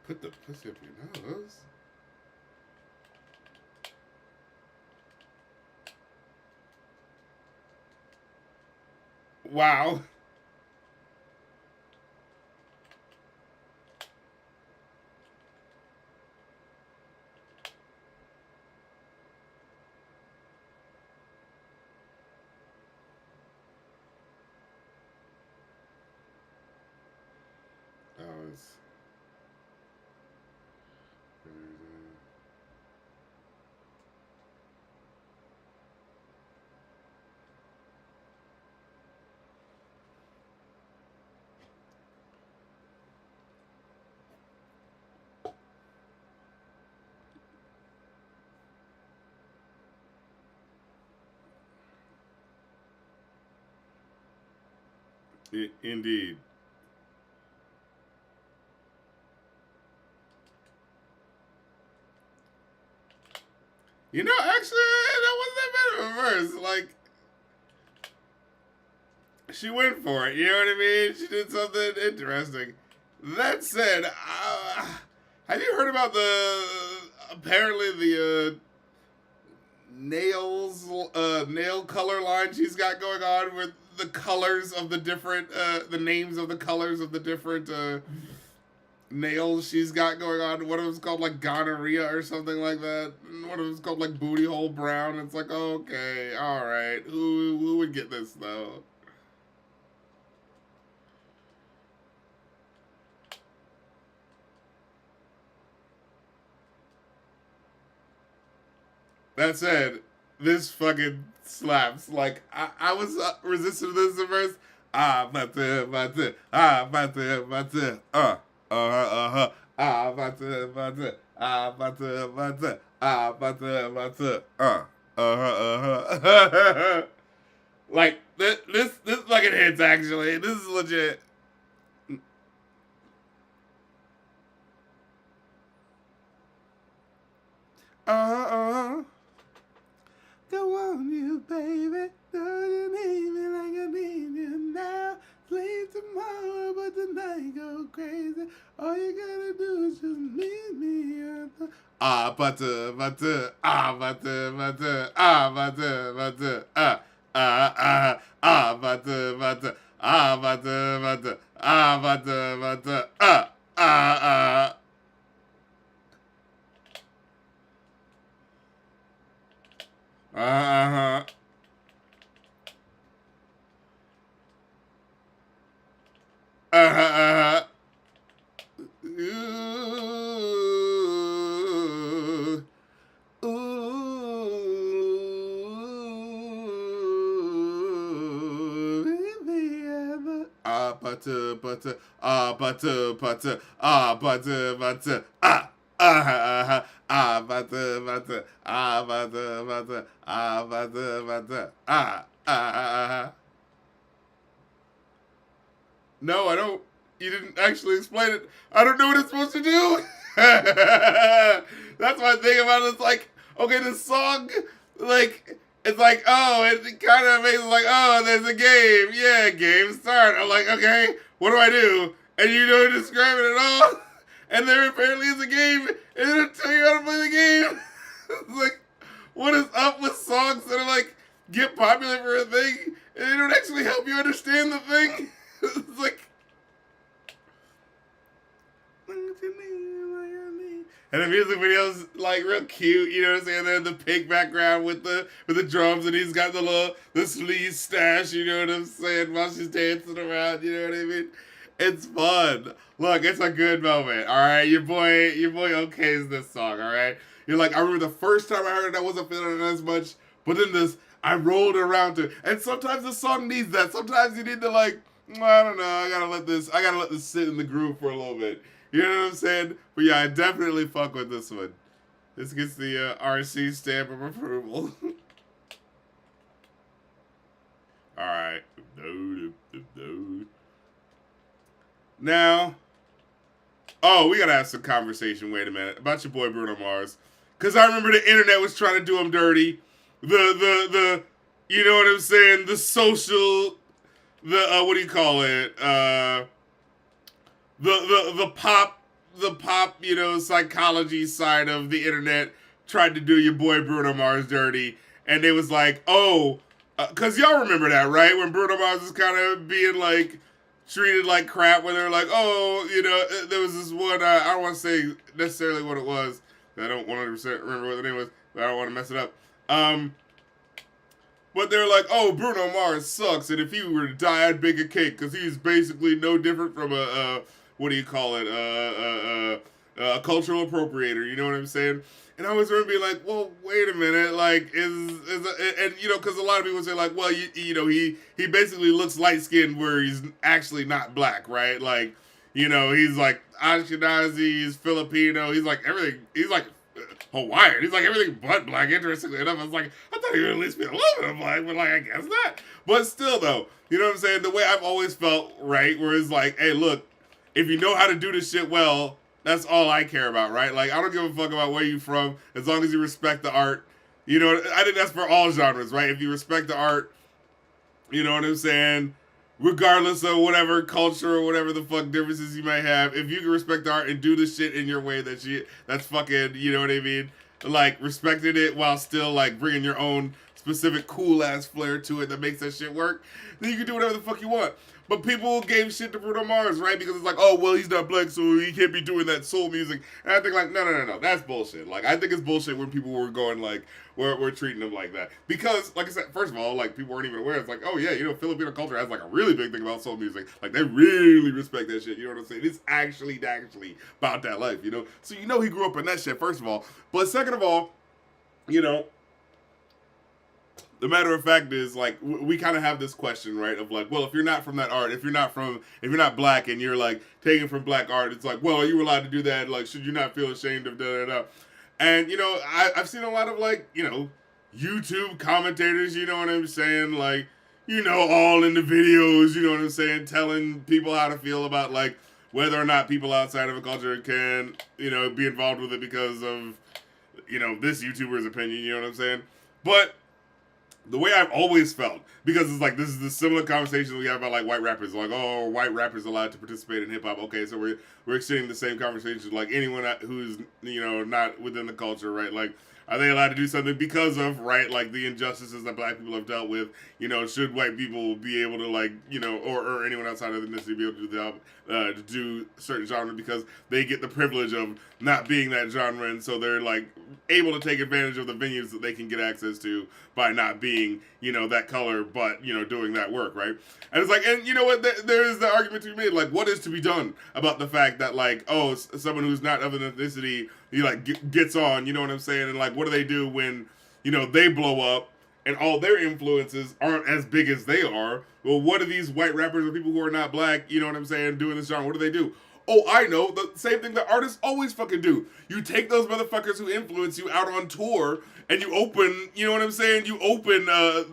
Put the pussy up your nose. Wow. That was Indeed. You know, actually, that wasn't that bad of a verse. Like, she went for it. You know what I mean? She did something interesting. That said, have you heard about the apparently the nail color line she's got going on with the colors of the different the names of the colors of the different nails she's got going on. One of them's called like gonorrhea or something like that. One of them's called like booty hole brown. It's like, okay, all right, who would get this though? That said, this fucking slaps. Like I was resistant to this at first. Like this fucking hits actually. This is legit. Go on, you baby. Don't you need me like I need you now? Sleep tomorrow, but tonight go crazy. All you gotta do is just meet me at the butter, butter, butter, butter, butter, butter, butter, butter, butter, butter, butter, uh-huh. Uh-huh. Ooh. Ooh. Butter, butter, butter, butter, butter, butter, butter, butter, butter, butter, butter, No, I don't. You didn't actually explain it. I don't know what it's supposed to do. That's my thing about it. It's like, okay, this song, like, it's like, oh, it kind of makes it like, oh, there's a game. Yeah, game start. I'm like, okay, what do I do? And you don't describe it at all. And there apparently is a game, and it'll tell you how to play the game. It's like, what is up with songs that are like, get popular for a thing, and they don't actually help you understand the thing? It's like, and the music video's like real cute, you know what I'm saying? They're in the pink background with the drums, and he's got the sleeve stash, you know what I'm saying, while she's dancing around, you know what I mean? It's fun. Look, it's a good moment, all right? Your boy okays this song, all right? You're like, I remember the first time I heard it, I wasn't feeling it as much, but then I rolled around to it. And sometimes the song needs that. Sometimes you need to like, I don't know, I gotta let this sit in the groove for a little bit. You know what I'm saying? But yeah, I definitely fuck with this one. This gets the RC stamp of approval. Alright. Now, we gotta have some conversation, wait a minute, about your boy Bruno Mars. Because I remember the internet was trying to do him dirty. The you know what I'm saying? The social, what do you call it? The pop, you know, psychology side of the internet tried to do your boy Bruno Mars dirty. And they was like, oh, because y'all remember that, right? When Bruno Mars was kind of being like, treated like crap, when they were like, oh, you know, there was this one, I don't want to say necessarily what it was. I don't 100% remember what the name was, but I don't want to mess it up. But they're like, oh, Bruno Mars sucks, and if he were to die, I'd bake a cake, because he's basically no different from what do you call it, a cultural appropriator, you know what I'm saying? And I was remember being like, well, wait a minute, like, and you know, because a lot of people say like, well, you know, he basically looks light-skinned where he's actually not black, right? Like, you know, he's like Ashkenazi, he's Filipino, he's like everything, he's like Hawaiian. He's like everything but black. Interestingly enough, I was like, I thought he would at least be a little bit of black, but like I guess not. But still, though, you know what I'm saying? The way I've always felt, right? Where it's like, hey, look, if you know how to do this shit well, that's all I care about, right? Like I don't give a fuck about where you from, as long as you respect the art. You know, I think that's for all genres, right? If you respect the art, you know what I'm saying? Regardless of whatever culture or whatever the fuck differences you might have, if you can respect the art and do the shit in your way that's fucking, you know what I mean? Like, respecting it while still, like, bringing your own specific cool-ass flair to it that makes that shit work, then you can do whatever the fuck you want. But people gave shit to Bruno Mars, right? Because it's like, oh, well, he's not black, so he can't be doing that soul music. And I think, like, no, that's bullshit. Like, I think it's bullshit when people were going, like, we're treating him like that. Because, like I said, first of all, like, people weren't even aware. It's like, oh, yeah, you know, Filipino culture has, like, a really big thing about soul music. Like, they really respect that shit, you know what I'm saying? It's actually about that life, you know? So, you know he grew up in that shit, first of all. But second of all, you know, the matter of fact is, like, we kind of have this question, right? Of like, well, if you're not from that art, if you're not black and you're like taking from black art, it's like, well, are you allowed to do that? Like, should you not feel ashamed of da da da? And you know, I've seen a lot of like, you know, YouTube commentators, you know what I'm saying? Like, you know, all in the videos, you know what I'm saying? Telling people how to feel about like whether or not people outside of a culture can, you know, be involved with it because of, you know, this YouTuber's opinion, you know what I'm saying? But the way I've always felt, because it's like this is the similar conversation we have about like white rappers, like, oh, white rappers allowed to participate in hip hop. Okay, so we're extending the same conversation like anyone who's, you know, not within the culture, right? Like, are they allowed to do something because of, right, like the injustices that black people have dealt with? You know, should white people be able to, like, you know, or anyone outside of the ethnicity be able to do the job, to do certain genre because they get the privilege of not being that genre, and so they're like able to take advantage of the venues that they can get access to by not being, you know, that color, but, you know, doing that work, right? And it's like, and you know what, there is the argument to be made, like, what is to be done about the fact that, like, oh, someone who's not of an ethnicity, he, like, gets on, you know what I'm saying? And, like, what do they do when, you know, they blow up and all their influences aren't as big as they are? Well, what do these white rappers or people who are not black, you know what I'm saying, doing this genre? What do they do? Oh, I know, the same thing that artists always fucking do. You take those motherfuckers who influence you out on tour, and you open, you know what I'm saying? You open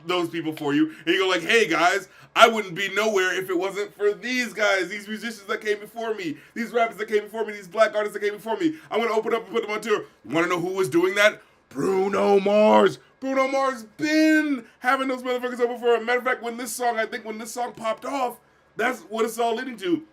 those people for you, and you go like, hey guys, I wouldn't be nowhere if it wasn't for these guys, these musicians that came before me, these rappers that came before me, these black artists that came before me. I'm gonna open up and put them on tour. You wanna know who was doing that? Bruno Mars. Bruno Mars been having those motherfuckers over for a matter of fact, when this song popped off, that's what it's all leading to.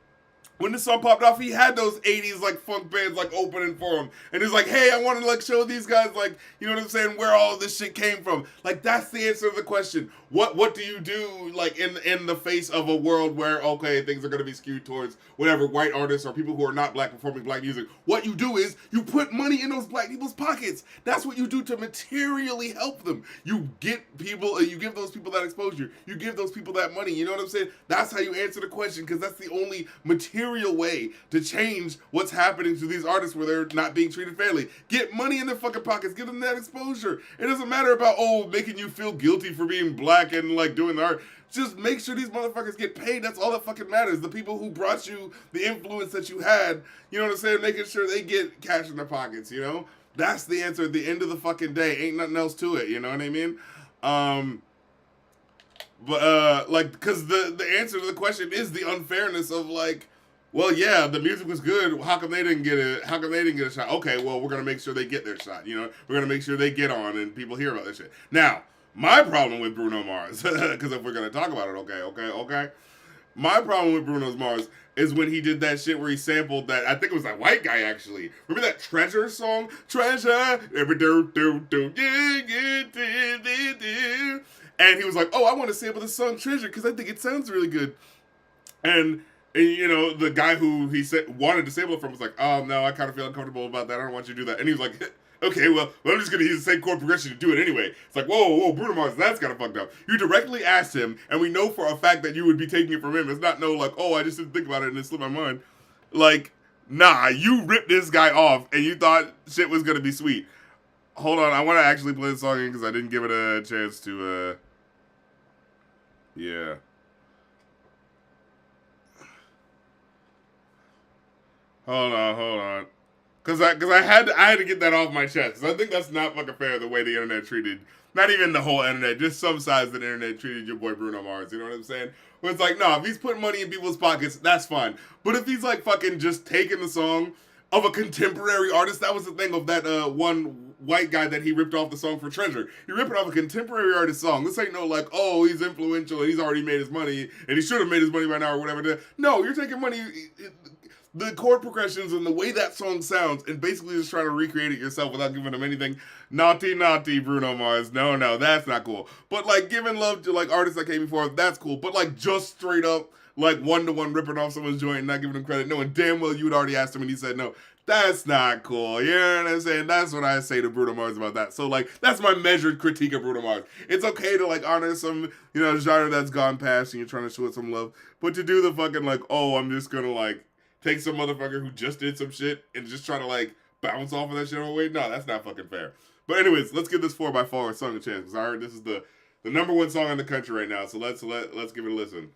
When this song popped off, he had those 80s, like, funk bands, like, opening for him. And he's like, hey, I want to, like, show these guys, like, you know what I'm saying, where all this shit came from. Like, that's the answer to the question. What do you do, like, in the face of a world where, okay, things are going to be skewed towards whatever white artists or people who are not black performing black music? What you do is you put money in those black people's pockets. That's what you do to materially help them. You get people, you give those people that exposure. You give those people that money. You know what I'm saying? That's how you answer the question, because that's the only material way to change what's happening to these artists where they're not being treated fairly. Get money in their fucking pockets. Give them that exposure. It doesn't matter about, oh, making you feel guilty for being black and, like, doing the art. Just make sure these motherfuckers get paid. That's all that fucking matters. The people who brought you the influence that you had, you know what I'm saying? Making sure they get cash in their pockets, you know? That's the answer at the end of the fucking day. Ain't nothing else to it, you know what I mean? Like, because the answer to the question is the unfairness of, like, well, yeah, the music was good. How come they didn't get it? How come they didn't get a shot? Okay, well, we're gonna make sure they get their shot. You know, we're gonna make sure they get on and people hear about this shit. Now, my problem with Bruno Mars, because if we're gonna talk about it, okay. My problem with Bruno Mars is when he did that shit where he sampled that. I think it was that white guy actually. Remember that Treasure song? Treasure, every and he was like, oh, I want to sample the song Treasure because I think it sounds really good, and you know, the guy who he said wanted to sample it from was like, oh, no, I kind of feel uncomfortable about that. I don't want you to do that. And he was like, okay, well, I'm just going to use the same chord progression to do it anyway. It's like, whoa, Bruno Mars, that's kind of fucked up. You directly asked him, and we know for a fact that you would be taking it from him. It's not no, like, oh, I just didn't think about it and it slipped my mind. Like, nah, you ripped this guy off, and you thought shit was going to be sweet. Hold on, I want to actually play the song in because I didn't give it a chance to, yeah. Hold on. I had to get that off my chest. Because I think that's not fucking fair the way the internet treated, not even the whole internet, just some sides of the internet treated your boy Bruno Mars. You know what I'm saying? Where it's like, no, if he's putting money in people's pockets, that's fine. But if he's like fucking just taking the song of a contemporary artist, that was the thing of that one white guy that he ripped off the song for Treasure. He ripped off a contemporary artist song. This ain't no like, oh, he's influential and he's already made his money and he should have made his money by now or whatever. No, you're taking money, the chord progressions and the way that song sounds and basically just trying to recreate it yourself without giving them anything. Naughty, naughty, Bruno Mars. No, that's not cool. But like giving love to like artists that came before, that's cool. But like just straight up like one-to-one ripping off someone's joint and not giving them credit, knowing damn well you had already asked him and he said no. That's not cool. You know what I'm saying? That's what I say to Bruno Mars about that. So, like, that's my measured critique of Bruno Mars. It's okay to, like, honor some, you know, genre that's gone past and you're trying to show it some love. But to do the fucking, like, oh, I'm just gonna, like, take some motherfucker who just did some shit and just try to, like, bounce off of that shit. Oh, wait, no, that's not fucking fair. But anyways, let's give this 4x4 song a chance. Because I heard this is the number one song in the country right now. So let's give it a listen.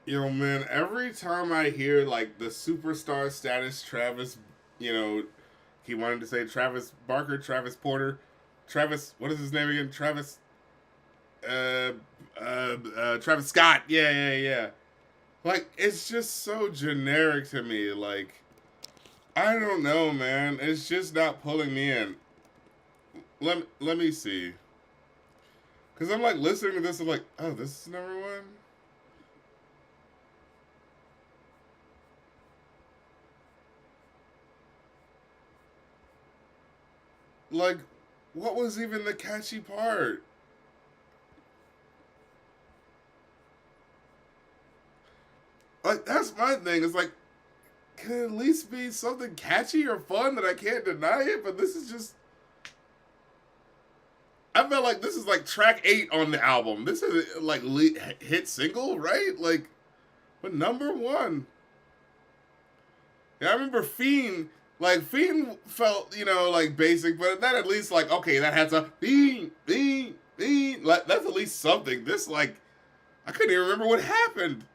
Yo, man, every time I hear, like, the superstar status Travis, you know, he wanted to say Travis Barker, Travis Porter, Travis, what is his name again? Uh, Travis Scott. Yeah. Like, it's just so generic to me. Like, I don't know, man. It's just not pulling me in. Let me see. Because I'm, like, listening to this, I'm like, oh, this is number one? Like, what was even the catchy part? Like, that's my thing. It's like, can it at least be something catchy or fun that I can't deny it? But this is just. I felt like this is like track 8 on the album. This is like hit single, right? Like, but number one. Yeah, I remember Fiend. Like, Fiend felt, you know, like basic, but that at least, like, okay, that has a Fiend. Like, that's at least something. This, like, I couldn't even remember what happened.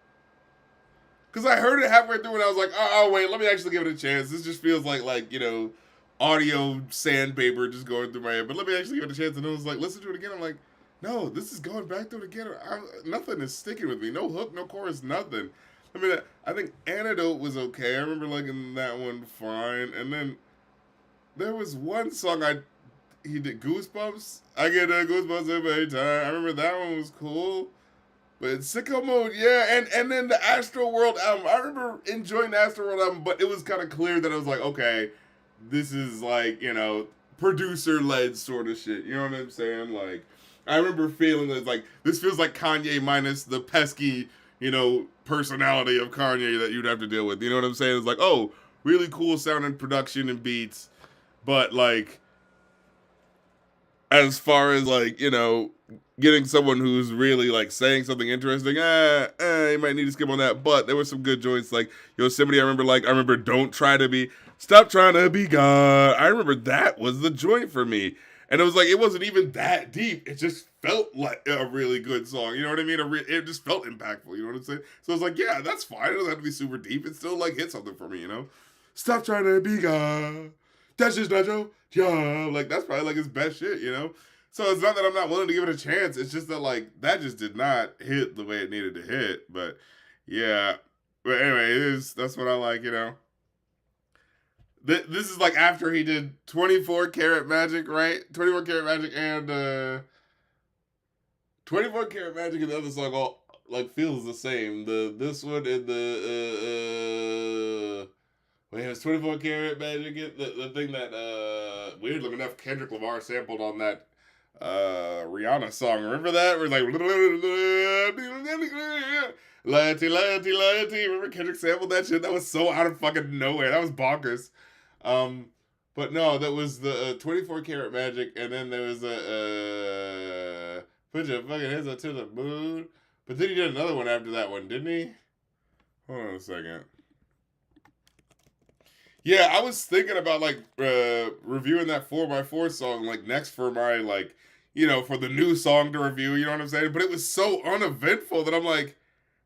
Because I heard it halfway through and I was like, oh, wait, let me actually give it a chance. This just feels like, you know, audio sandpaper just going through my head. But let me actually give it a chance. And I was like, listen to it again. I'm like, no, this is going back through it again. Nothing is sticking with me. No hook, no chorus, nothing. I mean, I think Antidote was okay. I remember liking that one fine. And then there was one song he did, Goosebumps. I get goosebumps every time. I remember that one was cool. But Sicko Mode, yeah, and then the Astro World album. I remember enjoying the Astro World album, but it was kind of clear that I was like, okay, this is like, you know, producer-led sort of shit. You know what I'm saying? Like, I remember feeling that, like, this feels like Kanye minus the pesky, you know, personality of Kanye that you'd have to deal with. You know what I'm saying? It's like, oh, really cool sounding production and beats, but, like, as far as, like, you know, getting someone who's really, like, saying something interesting, you might need to skip on that. But there were some good joints, like Yosemite. I remember Don't Try to Be, Stop Trying to Be God. I remember that was the joint for me. And it was like, it wasn't even that deep. It just felt like a really good song. You know what I mean? It just felt impactful. You know what I'm saying? So I was like, yeah, that's fine. It doesn't have to be super deep. It still like hit something for me, you know? Stop trying to be God. That's just not your job. Like, that's probably like his best shit, you know? So it's not that I'm not willing to give it a chance. It's just that like that just did not hit the way it needed to hit. But yeah. But anyway, that's what I like, you know. This is like after he did 24 Karat Magic, right? 24 Karat Magic and 24 Karat Magic and the other song all like feels the same. This one and the wait, it was 24 Karat Magic, the thing that weirdly enough Kendrick Lamar sampled on that Rihanna song. Remember that? Where it's like loyalty, loyalty, loyalty. Remember Kendrick sampled that shit? That was so out of fucking nowhere. That was bonkers. But no, that was the 24 Karat Magic, and then there was a put your fucking hands up to the moon. But then he did another one after that one, didn't he? Hold on a second. Yeah, I was thinking about like reviewing that 4x4 song like next for my like, you know, for the new song to review, you know what I'm saying? But it was so uneventful that I'm like,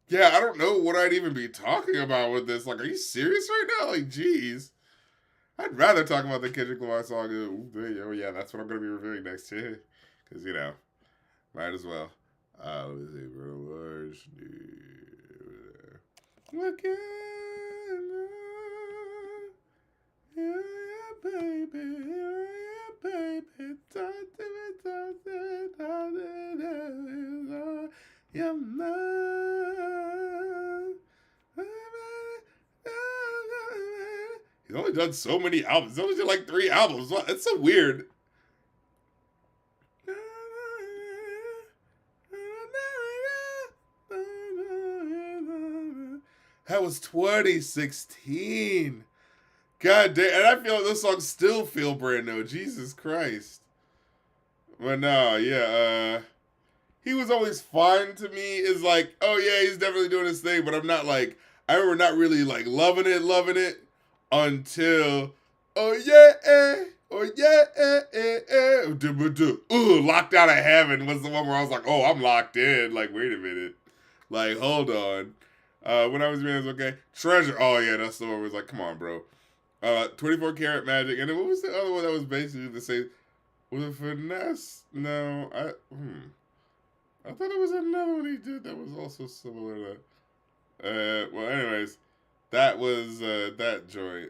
yeah, I don't know what I'd even be talking about with this. Like, are you serious right now? Like, geez. I'd rather talk about the Kendrick Lamar song. Oh yeah, that's what I'm gonna be reviewing next year. Cause you know, might as well. Let me see, Bruno Mars. Look at yeah, baby, yeah, baby, talk to me, yeah, he's only done so many albums. He's only done like 3 albums. It's so weird. That was 2016. God damn. And I feel like those songs still feel brand new. Jesus Christ. But no, yeah. He was always fine to me. Is like, oh yeah, he's definitely doing his thing. But I'm not like, I remember not really like loving it until, oh yeah, Locked Out of Heaven was the one where I was like, oh, I'm locked in. Like, wait a minute. Like, hold on. When I was being okay. Treasure. Oh yeah, that's the one where it was like, come on, bro. 24 Karat Magic. And then what was the other one that was basically the same? Was it Finesse? No, I thought it was another one he did that was also similar to well anyways, that was that joint.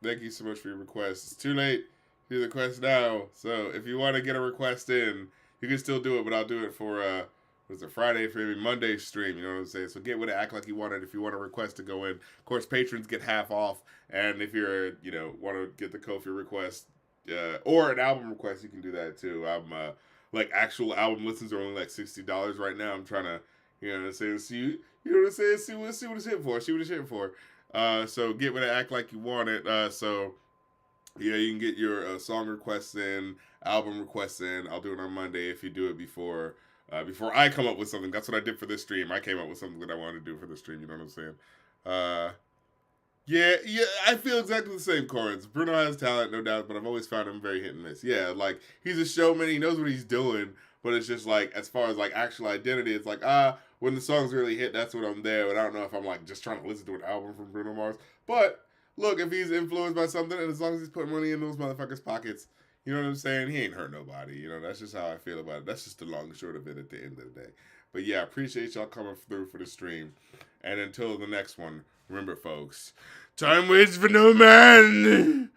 Thank you so much for your request. It's too late to do the request now. So if you want to get a request in, you can still do it, but I'll do it for was it Friday for maybe Monday stream, you know what I'm saying? So get with it, act like you want it if you want a request to go in. Of course, patrons get half off, and if you're, you know, want to get the Ko-fi request, or an album request, you can do that too. I'm, like, actual album listens are only like $60 right now. I'm trying to, you know what I'm saying, see what it's hitting for, so get with it, act like you want it. So, yeah, you can get your song requests in, album requests in. I'll do it on Monday if you do it before I come up with something. That's what I did for this stream. I came up with something that I wanted to do for the stream. You know what I'm saying? Yeah, I feel exactly the same, Corins. Bruno has talent, no doubt, but I've always found him very hit and miss. Yeah, like, he's a showman. He knows what he's doing, but it's just, like, as far as, like, actual identity, it's like, when the songs really hit, that's when I'm there, but I don't know if I'm, like, just trying to listen to an album from Bruno Mars. But, look, if he's influenced by something, and as long as he's putting money in those motherfuckers' pockets, you know what I'm saying? He ain't hurt nobody. You know, that's just how I feel about it. That's just the long and short of it at the end of the day. But yeah, I appreciate y'all coming through for the stream. And until the next one, remember, folks, time waits for no man.